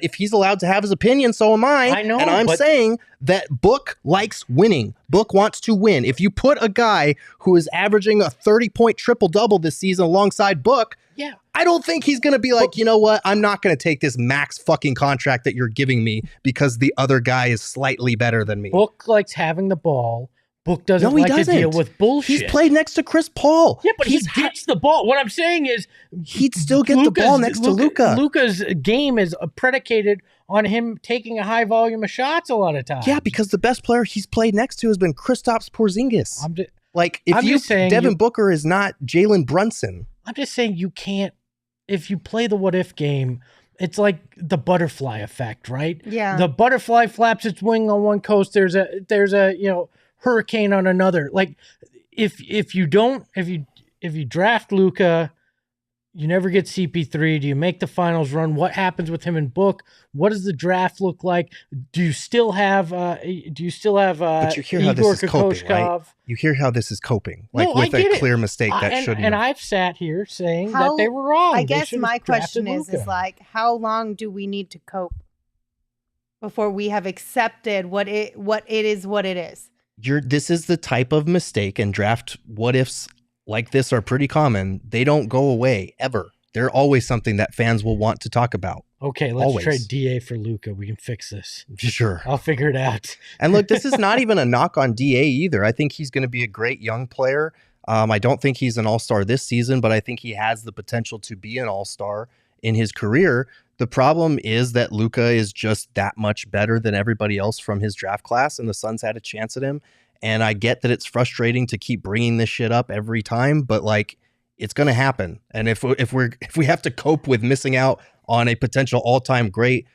if he's allowed to have his opinion, so am I. I know, and I'm saying that Book likes winning. Book wants to win. If you put a guy who is averaging a 30-point triple-double this season alongside Book, yeah, I don't think he's going to be like, you know what? I'm not going to take this max fucking contract that you're giving me because the other guy is slightly better than me. Book likes having the ball. Book doesn't like to deal with bullshit. He's played next to Chris Paul. Yeah, but he gets the ball. What I'm saying is he'd still get the ball next to Luka. Luka's game is predicated on him taking a high volume of shots a lot of times. Yeah, because the best player he's played next to has been Kristaps Porzingis. Devin Booker is not Jalen Brunson. I'm just saying you can't, if you play the what-if game, it's like the butterfly effect, right? Yeah. The butterfly flaps its wing on one coast. There's a hurricane on another. Like if you draft Luka, you never get CP3. Do you make the finals run? What happens with him and Book? What does the draft look like? Do you still have But you hear how this is coping, right? You hear how this is coping, with a clear mistake that shouldn't. And I've sat here saying that they were wrong. I guess my question is like, how long do we need to cope before we have accepted what it is? this is the type of mistake, and draft what ifs like this are pretty common. They don't go away ever. They're always something that fans will want to talk about. Okay, let's Always. trade DA for Luka. We can fix this. Sure. I'll figure it out. And look, this is not even a knock on DA either. I think he's going to be a great young player. I don't think he's an all-star this season, but I think he has the potential to be an all-star in his career. The problem is that Luka is just that much better than everybody else from his draft class, and the Suns had a chance at him. And I get that it's frustrating to keep bringing this shit up every time, but like, it's going to happen. And if we have to cope with missing out on a potential all-time great,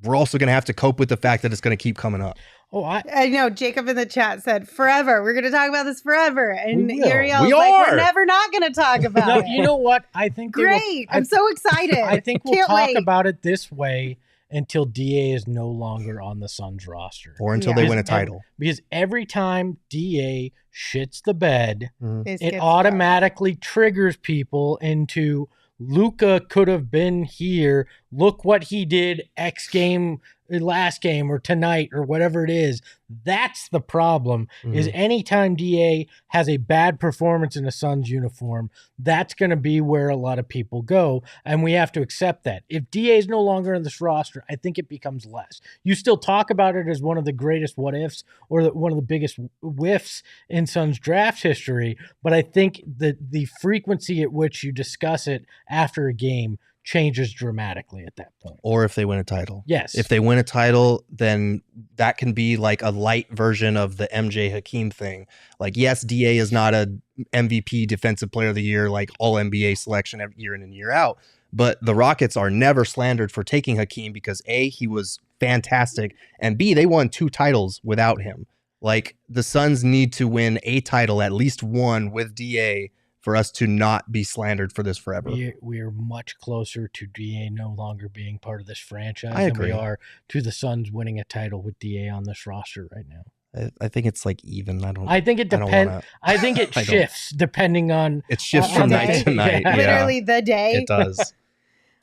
we're also going to have to cope with the fact that it's going to keep coming up. Oh, I know Jacob in the chat said forever. We're going to talk about this forever. And We will. Uriel's We like, are. we're never not going to talk about no, it. you know what? I think they will- Great. I'm so excited. I think we'll Can't talk wait. about it this way until DA is no longer on the Suns roster. Or until Yeah. they win a title. Because every time DA shits the bed, This it gets automatically triggers people into Luka could have been here. Look what he did X game, last game, or tonight, or whatever it is. That's the problem. Is anytime DA has a bad performance in a Suns uniform, that's going to be where a lot of people go, and we have to accept that. If DA is no longer in this roster, I think it becomes less. You still talk about it as one of the greatest what ifs or one of the biggest whiffs in Suns draft history, but I think that the frequency at which you discuss it after a game changes dramatically at that point. Or if they win a title. Yes. If they win a title, then that can be like a light version of the MJ Hakeem thing. Like, yes, DA is not a MVP defensive player of the year, like all NBA selection every year in and year out. But the Rockets are never slandered for taking Hakeem because A, he was fantastic, and B, they won 2 titles without him. Like, the Suns need to win a title, at least one, with DA for us to not be slandered for this forever. We are much closer to DA no longer being part of this franchise I than agree. we are to the Suns winning a title with DA on this roster right now. I think it's like even. I think it I don't depends. wanna- I think it I don't- shifts depending on. It shifts On from the night day. to night. Yeah. Yeah, Literally the day. it does.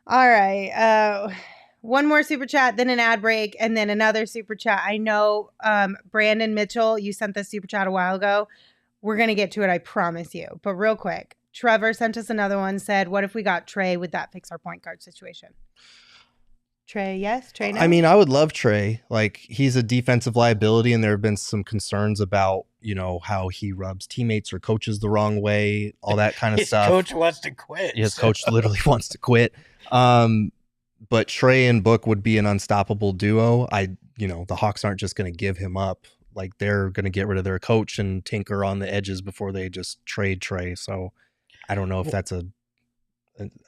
All right. One more super chat, then an ad break, and then another super chat. I know Brandon Mitchell, you sent this super chat a while ago. We're going to get to it, I promise you. But real quick, Trevor sent us another one, said, what if we got Trey? Would that fix our point guard situation? Trey, yes? Trey, no? I mean, I would love Trey. Like, he's a defensive liability, and there have been some concerns about, how he rubs teammates or coaches the wrong way, all that kind of His stuff. coach wants to quit. His coach literally wants to quit. But Trey and Book would be an unstoppable duo. The Hawks aren't just going to give him up. Like, they're going to get rid of their coach and tinker on the edges before they just trade Trey. So I don't know if that's a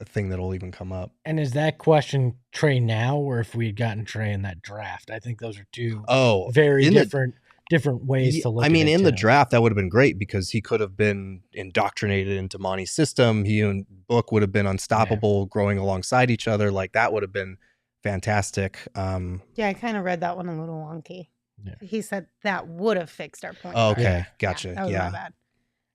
thing that'll even come up. And is that question Trey now, or if we had gotten Trey in that draft? I think those are two Oh, very in the- different ways to look I at mean, it. in the too. draft, that would have been great because he could have been indoctrinated into Monty's system. He and Book would have been unstoppable, growing alongside each other. Like, that would have been fantastic. Yeah, I kind of read that one a little wonky. Yeah. He said that would have fixed our point Oh, guard. okay, Yeah. gotcha. That was Yeah. my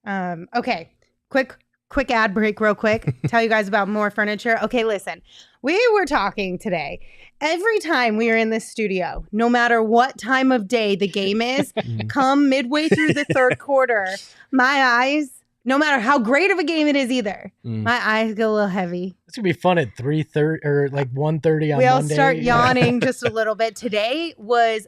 bad. Okay, quick ad break real quick. Tell you guys about more furniture. Okay, listen. We were talking today. Every time we are in this studio, no matter what time of day the game is, come midway through the third quarter, my eyes, no matter how great of a game it is either, Mm. my eyes get a little heavy. It's gonna be fun at 3:30 or like 1:30 on We all Monday. start yawning just a little bit. Today was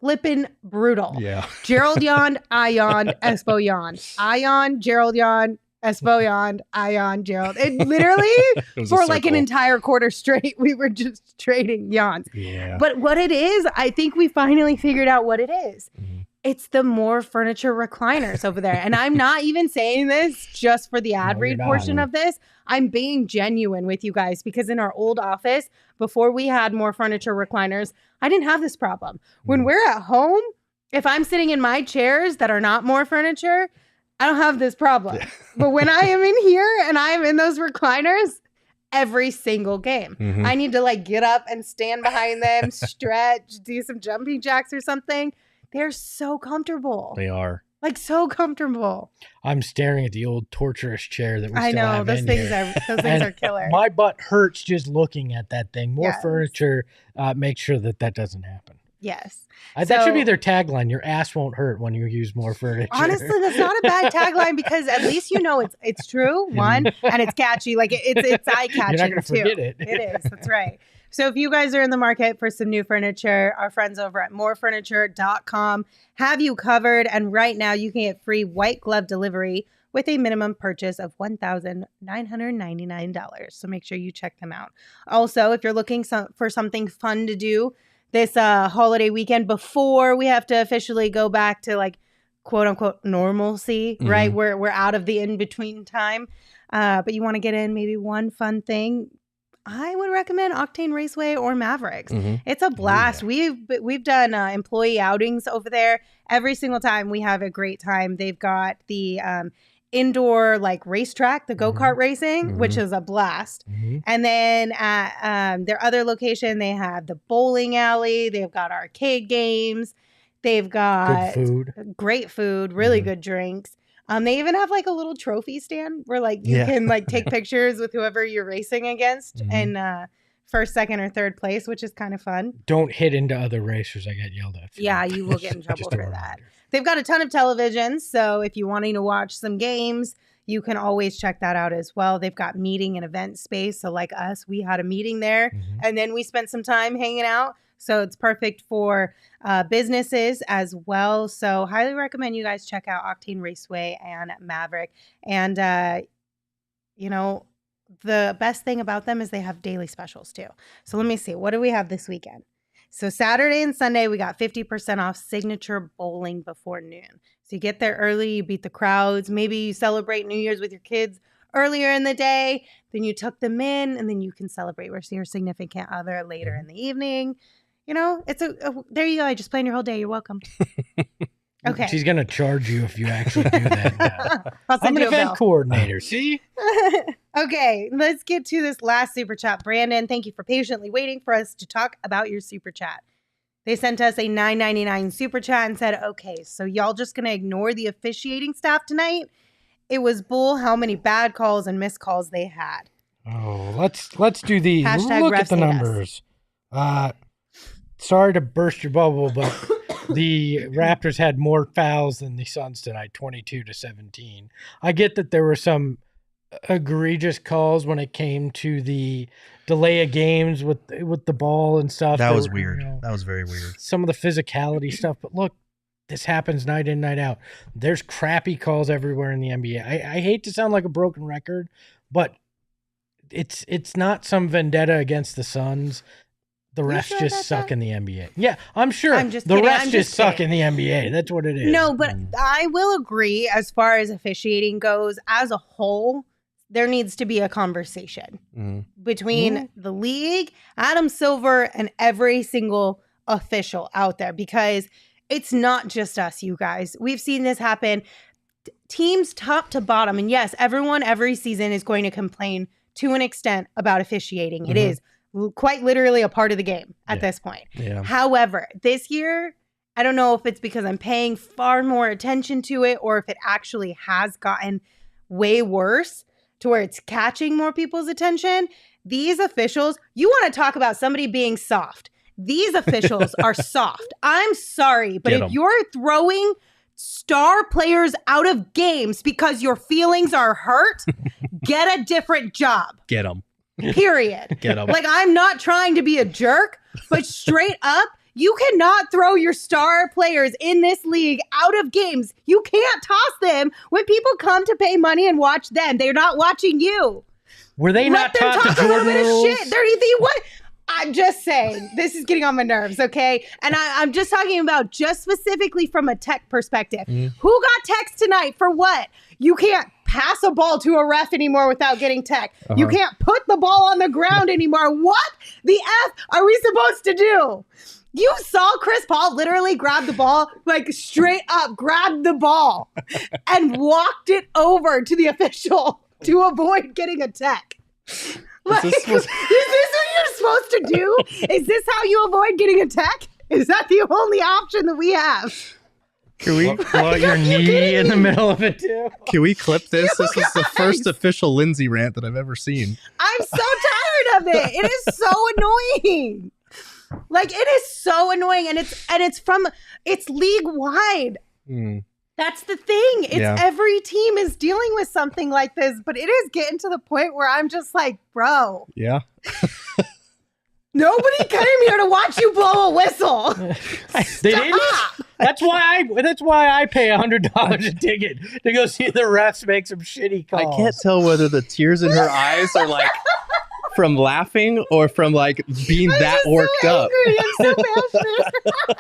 flipping brutal. Yeah. Gerald yawned, I yawned, Espo yawned. I yawned, Gerald yawned, Espo yawned, I yawned, Gerald. It literally, It was a for like an circle. entire quarter straight, we were just trading yawns. Yeah. But what it is, I think we finally figured out what it is. Mhm. It's the more furniture recliners over there. And I'm not even saying this just for the ad No, read you're not. portion of this. I'm being genuine with you guys because in our old office, before we had more furniture recliners, I didn't have this problem. When we're at home, if I'm sitting in my chairs that are not more furniture, I don't have this problem. But when I am in here and I'm in those recliners, every single game, Mhm. I need to like get up and stand behind them, stretch, do some jumping jacks or something. They're so comfortable. They are. Like so comfortable. I'm staring at the old torturous chair that we I still know have those in things here. are And are killer. My butt hurts just looking at that thing. More Yes. furniture, make sure that doesn't happen. Yes. That should be So- their tagline. Your ass won't hurt when you use more furniture. Honestly, that's not a bad tagline because at least you know it's true, one, and it's catchy. Like it's eye You're not catching going to too. forget it. It is. That's right. So if you guys are in the market for some new furniture, our friends over at morefurniture.com have you covered. And right now you can get free white glove delivery with a minimum purchase of $1,999. So make sure you check them out. Also, if you're looking for something fun to do this holiday weekend before we have to officially go back to like quote unquote normalcy, right? We're out of the in-between time. But you want to get in maybe one fun thing. I would recommend Octane Raceway or Mavericks. It's a blast. We've done employee outings over there. Every single time we have a great time. They've got the indoor like racetrack, the go-kart racing, which is a blast. And then at their other location, they have the bowling alley. They've got arcade games. They've got Good food. great food, really good drinks. They even have like a little trophy stand where like you can like take pictures with whoever you're racing against and first, second, or third place, which is kind of fun. Don't hit into other racers. I get yelled at. Yeah, you will get in trouble Just a for that. reminder. They've got a ton of televisions, so if you're wanting to watch some games, you can always check that out as well. They've got meeting and event space. So like us, we had a meeting there and then we spent some time hanging out. So it's perfect for businesses as well. So highly recommend you guys check out Octane Raceway and Maverick. And, you know, the best thing about them is they have daily specials too. So let me see. What do we have this weekend? So Saturday and Sunday, we got 50% off signature bowling before noon. So you get there early, you beat the crowds. Maybe you celebrate New Year's with your kids earlier in the day. Then you tuck them in, and then you can celebrate with your significant other later in the evening. You know, it's there you go. I just planned your whole day. You're welcome. Okay. She's going to charge you if you actually do that. Yeah. I'll I'm send an you a event bill. coordinator. See? Okay, let's get to this last super chat. Brandon, thank you for patiently waiting for us to talk about your super chat. They sent us a $9.99 super chat and said, okay, so y'all just going to ignore the officiating staff tonight? It was bull how many bad calls and missed calls they had. Oh, let's do these. Hashtag Look refs at the hate us. numbers. Sorry to burst your bubble, but the Raptors had more fouls than the Suns tonight, 22-17. I get that there were some egregious calls when it came to the delay of games with the ball and stuff. That There was were, weird. you know, That was very weird. some of the physicality stuff. But look, this happens night in, night out. There's crappy calls everywhere in the NBA. I hate to sound like a broken record, but it's not some vendetta against the Suns. The refs sure just about suck that? in the NBA. Yeah, I'm sure. I'm just the kidding. refs I'm just just suck kidding. in the NBA. That's what it is. No, but I will agree as far as officiating goes, as a whole, there needs to be a conversation between the league, Adam Silver, and every single official out there because it's not just us, you guys. We've seen this happen. Teams top to bottom. And yes, everyone every season is going to complain to an extent about officiating. It is quite literally a part of the game at this point. Yeah. However, this year, I don't know if it's because I'm paying far more attention to it or if it actually has gotten way worse to where it's catching more people's attention. These officials, you want to talk about somebody being soft. These officials are soft. I'm sorry, but Get if 'em. you're throwing star players out of games because your feelings are hurt, get a different job. Get them. Period. Get 'em. Like, I'm not trying to be a jerk, but straight up, you cannot throw your star players in this league out of games. You can't toss them when people come to pay money and watch them. They're not watching you. Were they Let not them taught talk the a little Jordan bit of rules? shit. What? I'm just saying, this is getting on my nerves, okay? And I'm just talking about just specifically from a tech perspective. Who got text tonight for what? You can't pass a ball to a ref anymore without getting tech. You can't put the ball on the ground anymore. What the F are we supposed to do? You saw Chris Paul literally grab the ball, like straight up grabbed the ball and walked it over to the official to avoid getting a tech. Like, is this what you're supposed to do? Is this how you avoid getting a tech? Is that the only option that we have? Can we Well, your knee in the middle of it too. can we clip this? You This is the guys. first official Lindsay rant that I've ever seen. I'm so tired of it. It is so annoying. Like, it is so annoying, and it's league wide. That's the thing. It's every team is dealing with something like this, but it is getting to the point where I'm just like, bro. Yeah. Nobody came here to watch you blow a whistle. They didn't. That's why I pay $100 a ticket to go see the refs make some shitty calls. I can't tell whether the tears in her eyes are like from laughing or from like being that worked up. I'm so passionate.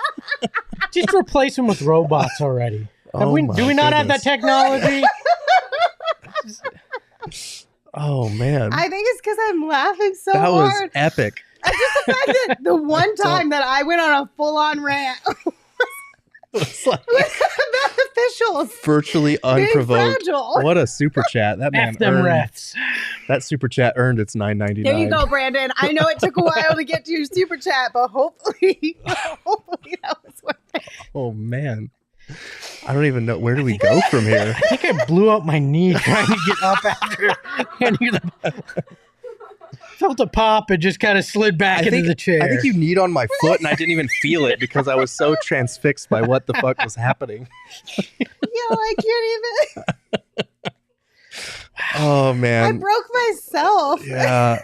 Just replace them with robots already. Do we not goodness. have that technology? Oh man. I think it's because I'm laughing so that hard. was epic. And just the fact that the one time that I went on a full-on rant It's like about officials. virtually being unprovoked. fragile. What a super chat. That man F them earned, refs. that super chat earned its $9.99. There you go, Brandon. I know it took a while to get to your super chat, but hopefully that was worth it. Oh man. I don't even know, where do we go from here? I think I blew out my knee trying to get up after handing the felt a pop and just kind of slid back into the chair. I think you kneed on my foot and I didn't even feel it because I was so transfixed by what the fuck was happening. I can't even. Oh I man. broke myself. Yeah.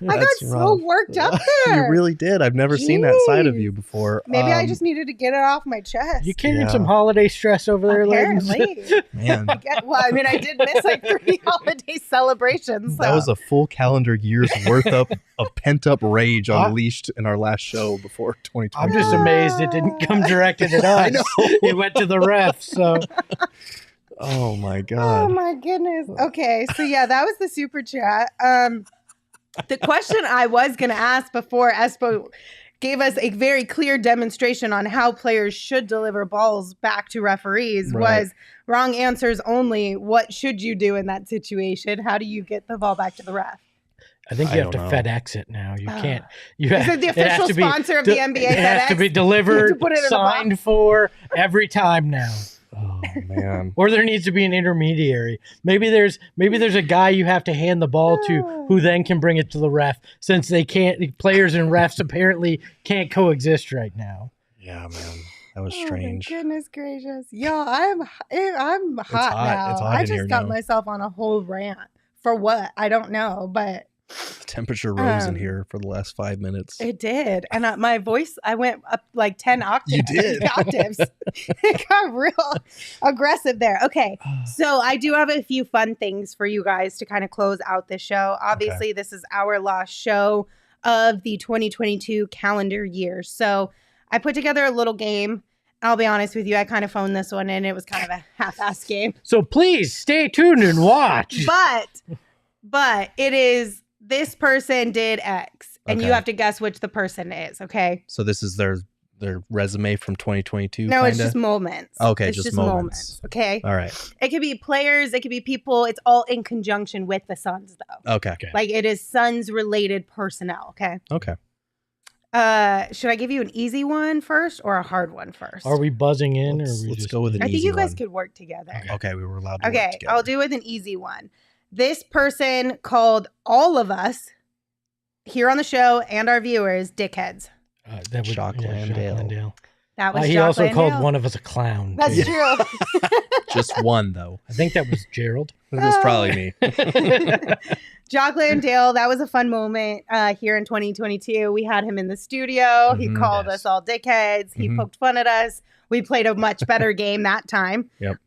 I got so worked up there. You really did. I've never seen that side of you before. Maybe I just needed to get it off my chest. You carried some holiday stress over there, ladies. Apparently. Man. Well, I mean, I did miss like 3 holiday celebrations. So. That was a full calendar year's worth of pent-up rage unleashed in our last show before 2020. I'm just amazed it didn't come directed at us. I know. It went to the refs. So Oh my Oh god. my goodness. Okay, so yeah, that was the super chat. The question I was going to ask before Espo gave us a very clear demonstration on how players should deliver balls back to referees was wrong answers only. What should you do in that situation? How do you get the ball back to the ref? I think you have to don't know. FedEx it now. You can't. Is it the official sponsor of the NBA It has to FedEx? be You delivered, have to put it in a box? signed for every time now. Oh man. Or there needs to be an intermediary. Maybe there's a guy you have to hand the ball to who then can bring it to the ref, since they can't. Players and refs apparently can't coexist right now. Yeah, man. That was strange. Oh my goodness gracious. Yo, I'm hot now. It's hot I in just here got now. myself on a whole rant. For what? I don't know, but The temperature rose in here for the last 5 minutes. it did. And my voice, I went up like 10 octaves. You did. Octaves. It got real aggressive there. Okay. So I do have a few fun things for you guys to kind of close out this show. Obviously, this is our last show of the 2022 calendar year. So I put together a little game. I'll be honest with you, I kind of phoned this one in. It was kind of a half-assed game. So please stay tuned and watch. But it is, this person did X, and you Okay. have to guess which the person is, okay? So this is their resume from 2022? No, it's kinda? just moments. Okay, It's just moments. okay? All right. It could be players, it could be people. It's all in conjunction with the Suns, though. Okay. Like, it is Suns-related personnel, okay? Okay. Should I give you an easy one first or a hard one first? Are we buzzing in, or are we Let's just go with an I think easy you guys one. could work together. Okay, we were allowed to work Okay, together. I'll do with an easy one. This person called all of us here on the show and our viewers dickheads. that would, Jock Landale. That was He Jock also called Landale. one of us a clown. That's too. true. Just one, though. I think that was Gerald. It was probably me. Jock Landale, that was a fun moment here in 2022. We had him in the studio. He Mhm. called Yes. us all dickheads. He Mhm. poked fun at us. We played a much better game that time. Yep.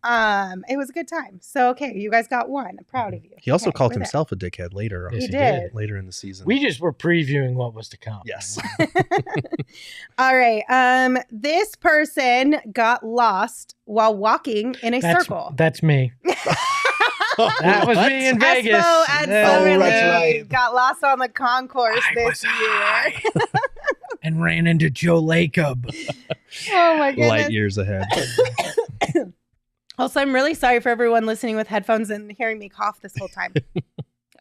It was a good time. So, okay, you guys got one. I'm proud of you. He also Okay, called we're there. himself a dickhead later. Yes, He he did. Later in the season. We just were previewing what was to come. Yes. All right. This person got lost while walking in a circle. That's me. That was What? me in Vegas. Espo and Yeah. Summer that's Lee right. got lost on the concourse I this was year. high and ran into Joe Lacob. Oh my goodness. Light years ahead. Also, I'm really sorry for everyone listening with headphones and hearing me cough this whole time.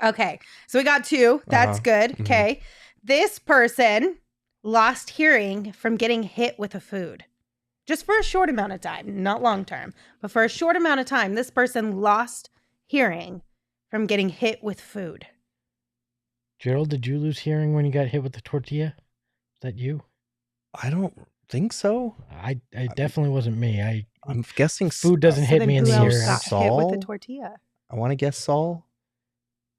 Okay, so we got 2. That's good. Mhm. Okay. This person lost hearing from getting hit with a food. Just for a short amount of time, not long term, but for a short amount of time, this person lost hearing from getting hit with food. Gerald, did you lose hearing when you got hit with the tortilla? Is that you? I don't think so. I definitely wasn't me. I'm guessing Food doesn't So hit then me in who the else ear. got hit with the Saul? tortilla? I want to guess Saul.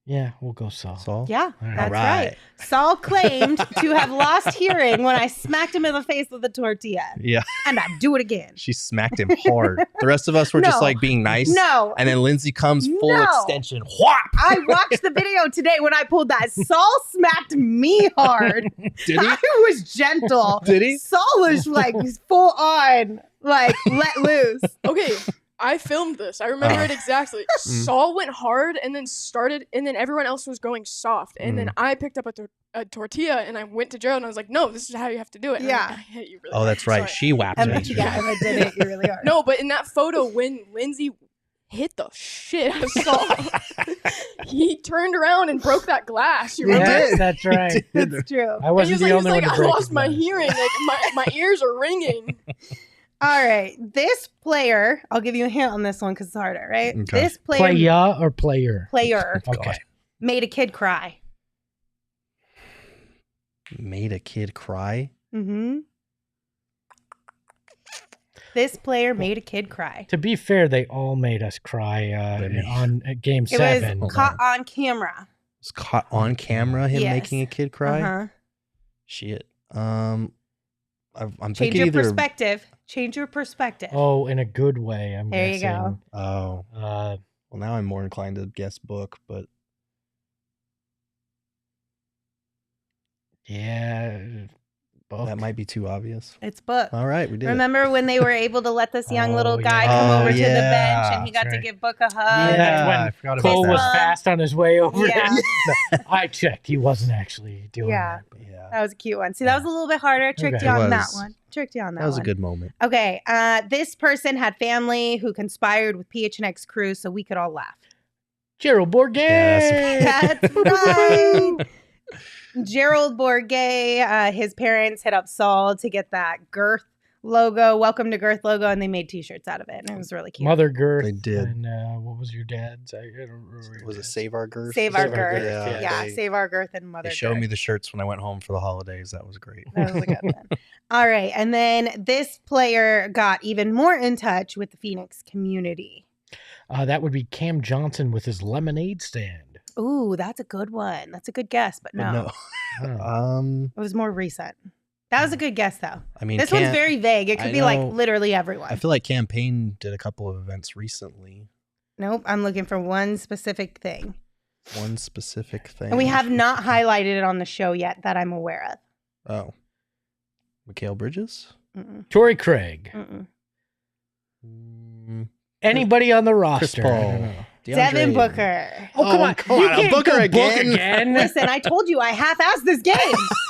Yeah, we'll go Saul. Saul? Yeah, All right. that's All right. right. Saul claimed to have lost hearing when I smacked him in the face with a tortilla. Yeah. And I'd do it again. She smacked him hard. The rest of us were just No. like being nice. No. And then Lindsay comes full No. extension. Whop! I watched the video today when I pulled that. Saul smacked me hard. Did he? I was gentle. Did he? Saul was like full on, like let loose. Okay, I filmed this. I remember it exactly. Saul went hard and then everyone else was going soft. And then I picked up a tortilla and I went to Gerald and I was like, no, this is how you have to do it. And Yeah. I hit you really Oh, hard. that's right. Sorry. She whapped Emma, me. yeah, Emma did it really hard. No, but in that photo when Lindsay hit the shit out of Saul, he turned around and broke that glass. You remember? Yeah, that's right. It's true. I And wasn't he was the like, only one to I break lost it my down. hearing. Like my ears are ringing. All right. This player, I'll give you a hint on this one because it's harder, right? Okay. This player Playa or player? okay, Okay. made a kid cry. Made a kid cry. Mm-hmm. This player made a kid cry. To be fair, they all made us cry on Game It 7. was caught on camera. Was caught on camera him Yes. making a kid cry. Uh-huh. Shit. I'm Change thinking your either. perspective. Change your perspective. Oh, in a good way, I'm There you guessing. go. Oh, Uh, well, now I'm more inclined to guess book, but yeah. Book. that might be too obvious. It's Book. All right, we did. Remember when they were able to let this young little Oh, guy yeah. come Oh, over to the yeah. bench and he got That's to right. give Book a hug? Yeah, that's when I forgot Cole about was that. fast on his way over. Yeah. No, I checked. He wasn't actually doing Yeah. that. Yeah, That was a cute one. See, that was a little bit harder. Tricked Okay. you It on that was. one. Tricked you on that that was a one. good moment. Okay. This person had family who conspired with PHNX crew so we could all laugh. Gerald Bourget. Yeah, That's right. Gerald Bourget, his parents hit up Saul to get that Girth logo, Welcome to Girth logo, and they made T-shirts out of it, and it was really cute. Mother Girth. They did. And what was your dad's? I don't remember your Was it dad's. Save Our Girth? Save Our Girth. Yeah, Yeah, they- Save Our Girth and Mother They showed Girth. me the shirts when I went home for the holidays. That was great. That was a good one. All right, and then this player got even more in touch with the Phoenix community. That would be Cam Johnson with his lemonade stand. Ooh, that's a good one. That's a good guess, but But no. Oh. It was more recent. That was a good guess, though. I mean, This one's very vague. It I could be like know. literally everyone. I feel like Campaign did a couple of events recently. Nope, I'm looking for one specific thing. One specific thing. And we have not highlighted it on the show yet that I'm aware of. Oh, Mikhail Bridges. Mm-mm, Torrey Craig. mm-mm. Anybody on the Chris roster? I don't Paul. know. Devin DeAndre. Booker. Oh, come on. Come You on, can't Booker go again. Listen, I told you I half-assed this game.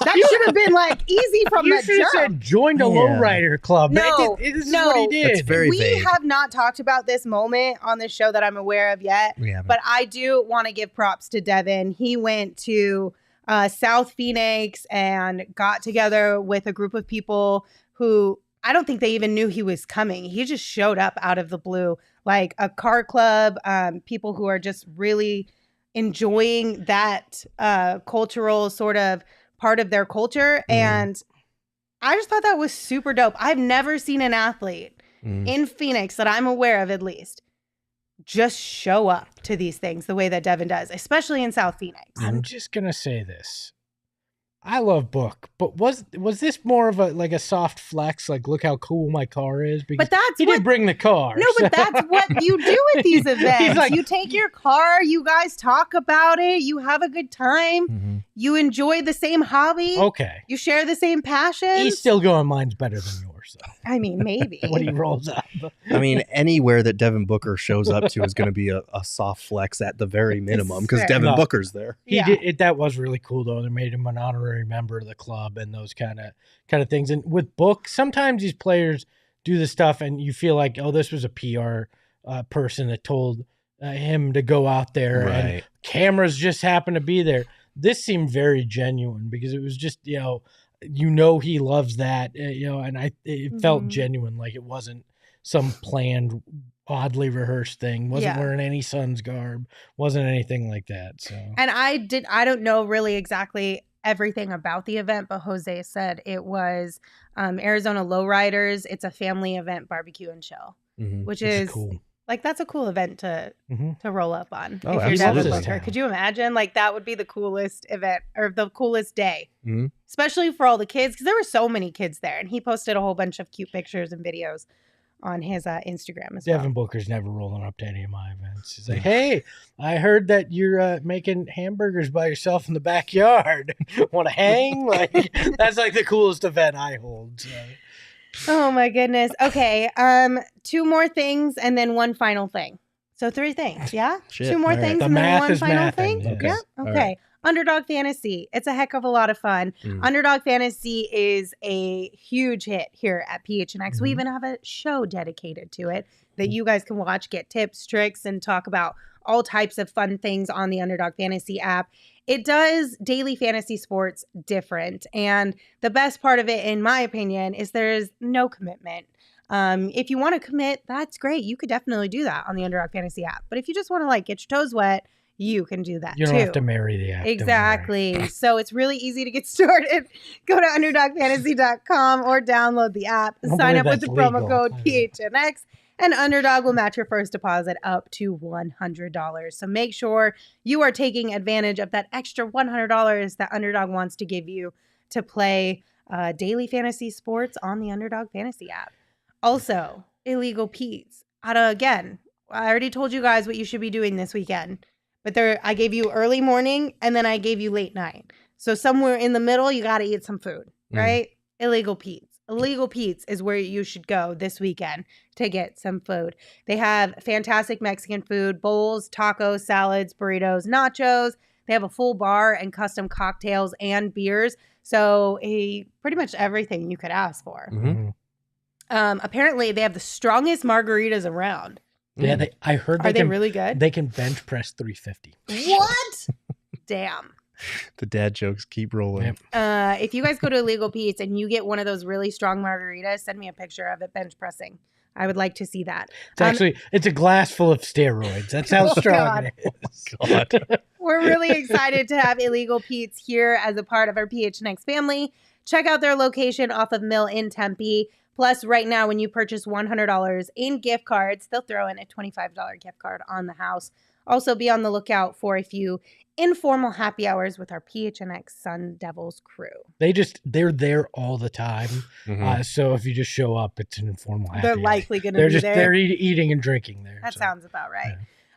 That should have been like easy from You the should have jump. said joined a Yeah. lowrider club. No, This is no. what he did. That's very We vague. have not talked about this moment on the show that I'm aware of yet. We haven't. But I do want to give props to Devin. He went to South Phoenix and got together with a group of people who I don't think they even knew he was coming. He just showed up out of the blue, like a car club, people who are just really enjoying that cultural sort of part of their culture. And I just thought that was super dope. I've never seen an athlete in Phoenix that I'm aware of, at least, just show up to these things the way that Devin does, especially in South Phoenix. I'm just gonna say this. I love Book, but was this more of a soft flex? Like, look how cool my car is. Because But that's he what did bring the car. No, but so- that's what you do at these events. like- You take your car, you guys talk about it, you have a good time, Mhm. you enjoy the same hobby, okay. you share the same passions. He's still going. Mine's better than yours. So. I mean, maybe. When he rolls up. I mean, anywhere that Devin Booker shows up to is going to be a soft flex at the very minimum because Fair. Devin No. Booker's there. He Yeah. did it. That was really cool though. They made him an honorary member of the club and those kind of things. And with Book, sometimes these players do this stuff, and you feel like, oh, this was a PR person that told him to go out there, and Right. cameras just happened to be there. This seemed very genuine because it was just he loves that and it felt Mhm. genuine, like it wasn't some planned oddly rehearsed thing. Wasn't Yeah. wearing any Suns garb. Wasn't anything like that. So And I don't know really exactly everything about the event, but Jose said it was Arizona Lowriders. It's a family event, barbecue and chill, which is cool. like, that's a cool event to roll up on. Oh, if you're down with absolutely. Booker. Could you imagine? Like, that would be the coolest event or the coolest day, Mm-hmm. especially for all the kids, because there were so many kids there. And he posted a whole bunch of cute pictures and videos on his Instagram as Devin well. Booker's never rolling up to any of my events. He's like, hey, I heard that you're making hamburgers by yourself in the backyard. Want to hang? Like, that's like the coolest event I hold. So. Oh my goodness. Okay. 2 more things and then one final thing. So 3 things. Yeah. Shit. 2 more All right. things The and then math one is final mathing. thing. Okay. Yeah. All Okay. right. Underdog Fantasy. It's a heck of a lot of fun. Underdog Fantasy is a huge hit here at PHNX. We even have a show dedicated to it that you guys can watch, get tips, tricks, and talk about all types of fun things on the Underdog Fantasy app. It does daily fantasy sports different. And the best part of it, in my opinion, is there's no commitment. If you want to commit, that's great. You could definitely do that on the Underdog Fantasy app. But if you just want to get your toes wet, you can do that You don't too. have to marry the app. Exactly. So it's really easy to get started. Go to underdogfantasy.com or download the app. I don't Sign believe up with the that's promo legal. code PHNX, and Underdog will match your first deposit up to $100. So make sure you are taking advantage of that extra $100 that Underdog wants to give you to play daily fantasy sports on the Underdog Fantasy app. Also, Illegal Pete's. Again, I already told you guys what you should be doing this weekend. But I gave you early morning and then I gave you late night. So somewhere in the middle, you got to eat some food, right? Illegal Pete's. Illegal Pete's is where you should go this weekend to get some food. They have fantastic Mexican food, bowls, tacos, salads, burritos, nachos. They have a full bar and custom cocktails and beers. So pretty much everything you could ask for. Apparently, they have the strongest margaritas around. Yeah, I heard Are they really good? They can bench press 350. What? Damn. The dad jokes keep rolling. Yep. If you guys go to Illegal Pete's and you get one of those really strong margaritas, send me a picture of it bench pressing. I would like to see that. It's a glass full of steroids. That's how strong God. it is. God. We're really excited to have Illegal Pete's here as a part of our PHNX family. Check out their location off of Mill in Tempe. Plus, right now, when you purchase $100 in gift cards, they'll throw in a $25 gift card on the house. Also, be on the lookout for a few informal happy hours with our PHNX Sun Devils crew. They're there all the time. So if you just show up, it's an informal happy They're hour. likely going to be there. They're eating and drinking there. That sounds about right.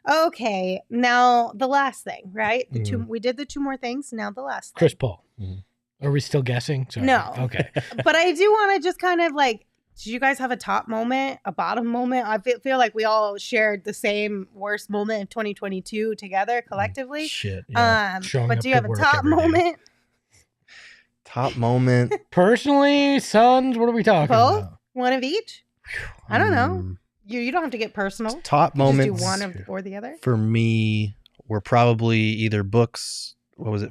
Yeah. Okay, now the last thing, right? We did the 2 more things. Now the last thing. Chris Paul. Are we still guessing? Sorry. No. Okay. But I do want to just kind of did you guys have a top moment, a bottom moment? I feel like we all shared the same worst moment of 2022 together collectively. Shit. Yeah. But do you have a top moment? Top moment. Personally, Suns, what are we talking Both? about? One of each? I don't know. You don't have to get personal. Top You moments. just do one or the other. For me, were probably either Book's,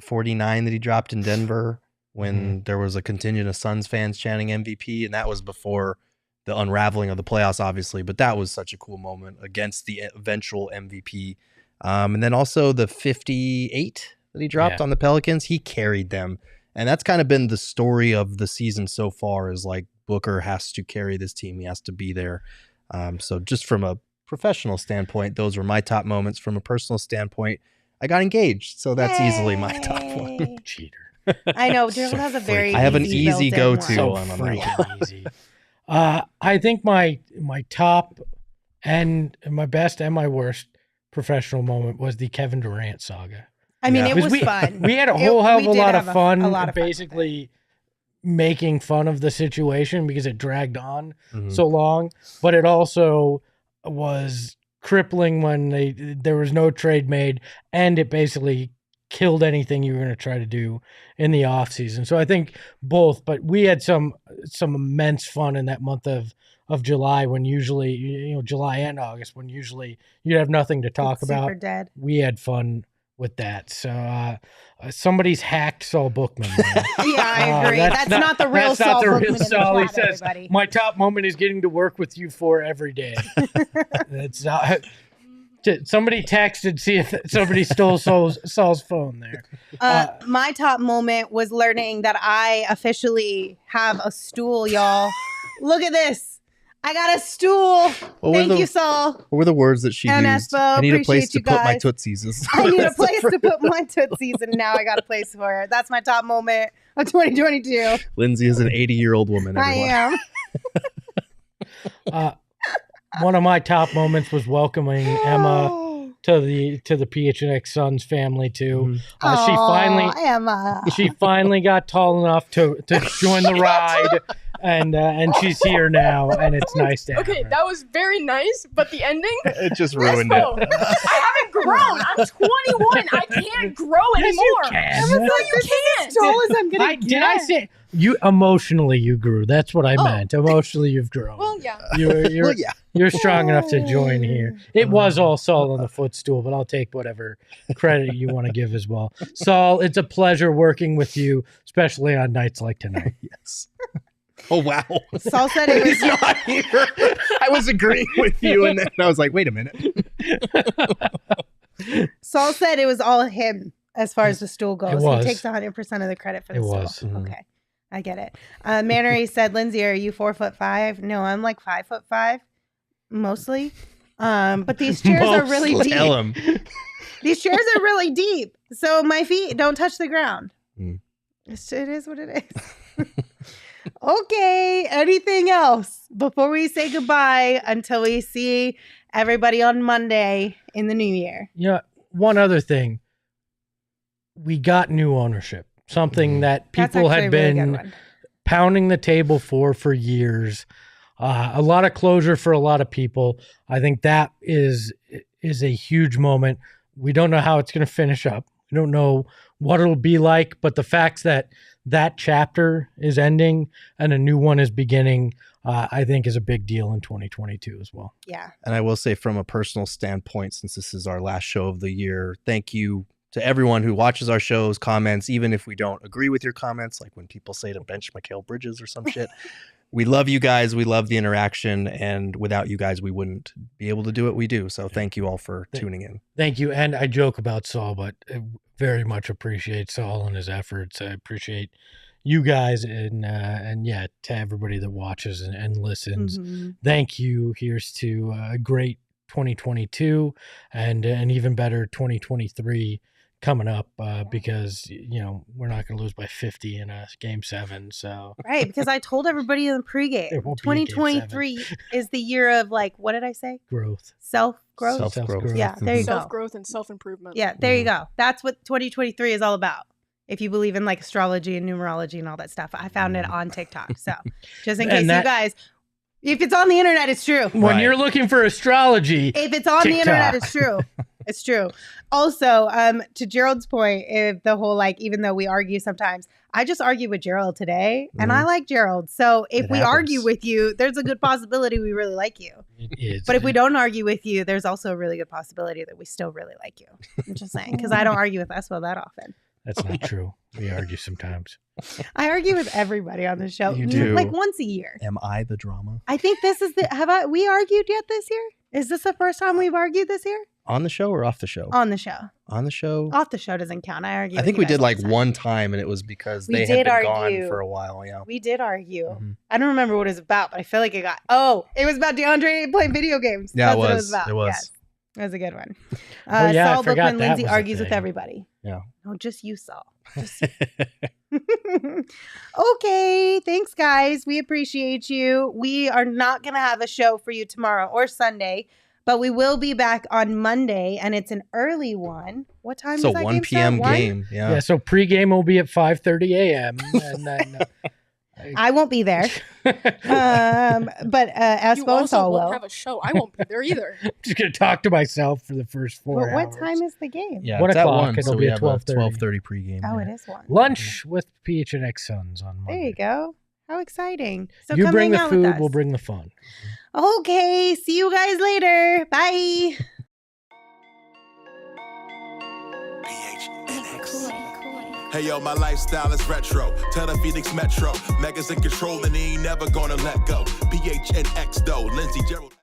49 that he dropped in Denver when there was a contingent of Suns fans chanting MVP, and that was before the unraveling of the playoffs, obviously, but that was such a cool moment against the eventual MVP. And then also the 58 that he dropped on the Pelicans, he carried them. And that's kind of been the story of the season so far, is Booker has to carry this team. He has to be there. So just from a professional standpoint, those were my top moments. From a personal standpoint, I got engaged, so that's easily my top one. Cheater. I know. Daryl has a very I have an easy built-in go-to So one on that freaking easy. I think my top and my best and my worst professional moment was the Kevin Durant saga. I mean, Yeah. it was fun. We had a whole hell of a lot of fun, a lot of fun with basically making fun of the situation because it dragged on so long. But it also was crippling when there was no trade made, and it basically killed anything you were going to try to do in the off season. So I think both, but we had some immense fun in that month of July, when usually, July and August, when usually you'd have nothing to talk It's about. super dead. We had fun with that. So somebody's hacked Saul Bookman. Man. Yeah, I agree. That's not the real That's Saul not the Bookman real in the Saul. He chat, says, everybody. my top moment is getting to work with you four every day. It's not. Somebody texted, see if somebody stole Saul's phone there. My top moment was learning that I officially have a stool, y'all. Look at this. I got a stool. Thank you, Saul. What were the words that she And used? Espo, I need a place appreciate to you put my guys. tootsies. I need a place to put my tootsies, and now I got a place for it. That's my top moment of 2022. Lindsay is an 80-year-old woman. Everyone. I am. One of my top moments was welcoming Emma to the PHNX Suns family too. She finally got tall enough to join the ride, and she's here now, and it's nice to have her. That was very nice, but the ending, It just ruined Espo, it. I haven't grown. I'm 21. I can't grow anymore. Yes, I was like, this is as tall as I'm gonna get. Did I say you emotionally you grew? That's what I meant. Emotionally, you've grown. Well, yeah. You're strong enough to join here. It was all Saul on the footstool, but I'll take whatever credit you want to give as well. Saul, it's a pleasure working with you, especially on nights like tonight. Yes. Oh, wow. Saul said it was He's not here. I was agreeing with you, and then I was like, wait a minute. Saul said it was all him as far as the stool goes. It was. He takes 100% of the credit for the It stool. was. Mhm. Okay. I get it. Mannery said, Lindsay, are you 4'5"? No, I'm like 5'5", mostly. But these chairs are really deep. Tell him. These chairs are really deep. So my feet don't touch the ground. Mm. It is what it is. Okay. Anything else before we say goodbye until we see everybody on Monday in the new year? One other thing. We got new ownership. Something that people That's actually had a really good been one. pounding the table for years. A lot of closure for a lot of people. I think that is a huge moment. We don't know how it's going to finish up. We don't know what it'll be like, but the fact that chapter is ending and a new one is beginning, I think is a big deal in 2022 as well. Yeah. And I will say from a personal standpoint, since this is our last show of the year, thank you to everyone who watches our shows, comments, even if we don't agree with your comments, like when people say to bench Mikal Bridges or some shit. We love you guys. We love the interaction. And without you guys, we wouldn't be able to do what we do. So thank you all for tuning in. Thank you. And I joke about Saul, but I very much appreciate Saul and his efforts. I appreciate you guys and yeah, to everybody that watches and listens. Mhm. Thank you. Here's to a great 2022 and an even better 2023 coming up because, we're not going to lose by 50 in a game 7. So Right, because I told everybody in the pregame, There won't be a game 2023 is the year of what did I say? growth. Self-growth. Self-growth. Yeah, there you go. Self-growth and self-improvement. Yeah, there you go. That's what 2023 is all about. If you believe in astrology and numerology and all that stuff, I found it on TikTok. So just in case you guys, if it's on the internet, it's true. When you're looking for astrology, If it's on the TikTok. internet, it's true. It's true. Also, to Gerald's point, if the whole even though we argue sometimes, I just argued with Gerald today, and I like Gerald. So if we argue with you, there's a good possibility we really like you. it is. But if we don't argue with you, there's also a really good possibility that we still really like you. I'm just saying, because I don't argue with Espo that often. That's not true. We argue sometimes. I argue with everybody on the show. You do. Like once a year. Am I the drama? I think this is we argued yet this year? Is this the first time we've argued this year? On the show or off the show? On the show. On the show? Off the show doesn't count. I argue. I think we did one time, and it was because We they did had been argue. gone for a while. Yeah. We did argue. Mhm. I don't remember what it was about, but I feel like it was about Deandre Ayton playing video games. Yeah, That's it what was. about. It was. Yes. It was a good one. Oh, yeah, I Saul forgot Bookman that Lindsay was a argues with thing. everybody. Yeah. No, just you, Saul. Just Okay, thanks guys. We appreciate you. We are not going to have a show for you tomorrow or Sunday, but we will be back on Monday, and it's an early one. What time So is that 1 game p.m. start? 1? game. Yeah. Yeah, so pregame will be at 5:30 a.m. And then I won't be there. But You Espo and also Saul won't will. have a show. I won't be there either. I'm just going to talk to myself for the first 4 But hours. what time is the game? Yeah. 1 It's at o'clock, 1, it'll so be we at have a 12:30. 12:30 pregame. Oh, yeah. it is 1. Lunch with PHNX Suns on Monday. There you go. How exciting. So You come bring hang the out with food, us. we'll bring the fun. Okay, see you guys later. Bye. Hey yo, my lifestyle is retro. Tell the Phoenix Metro. Megas in control and he ain't never gonna let go. PHNX though, Lindsey Gerald.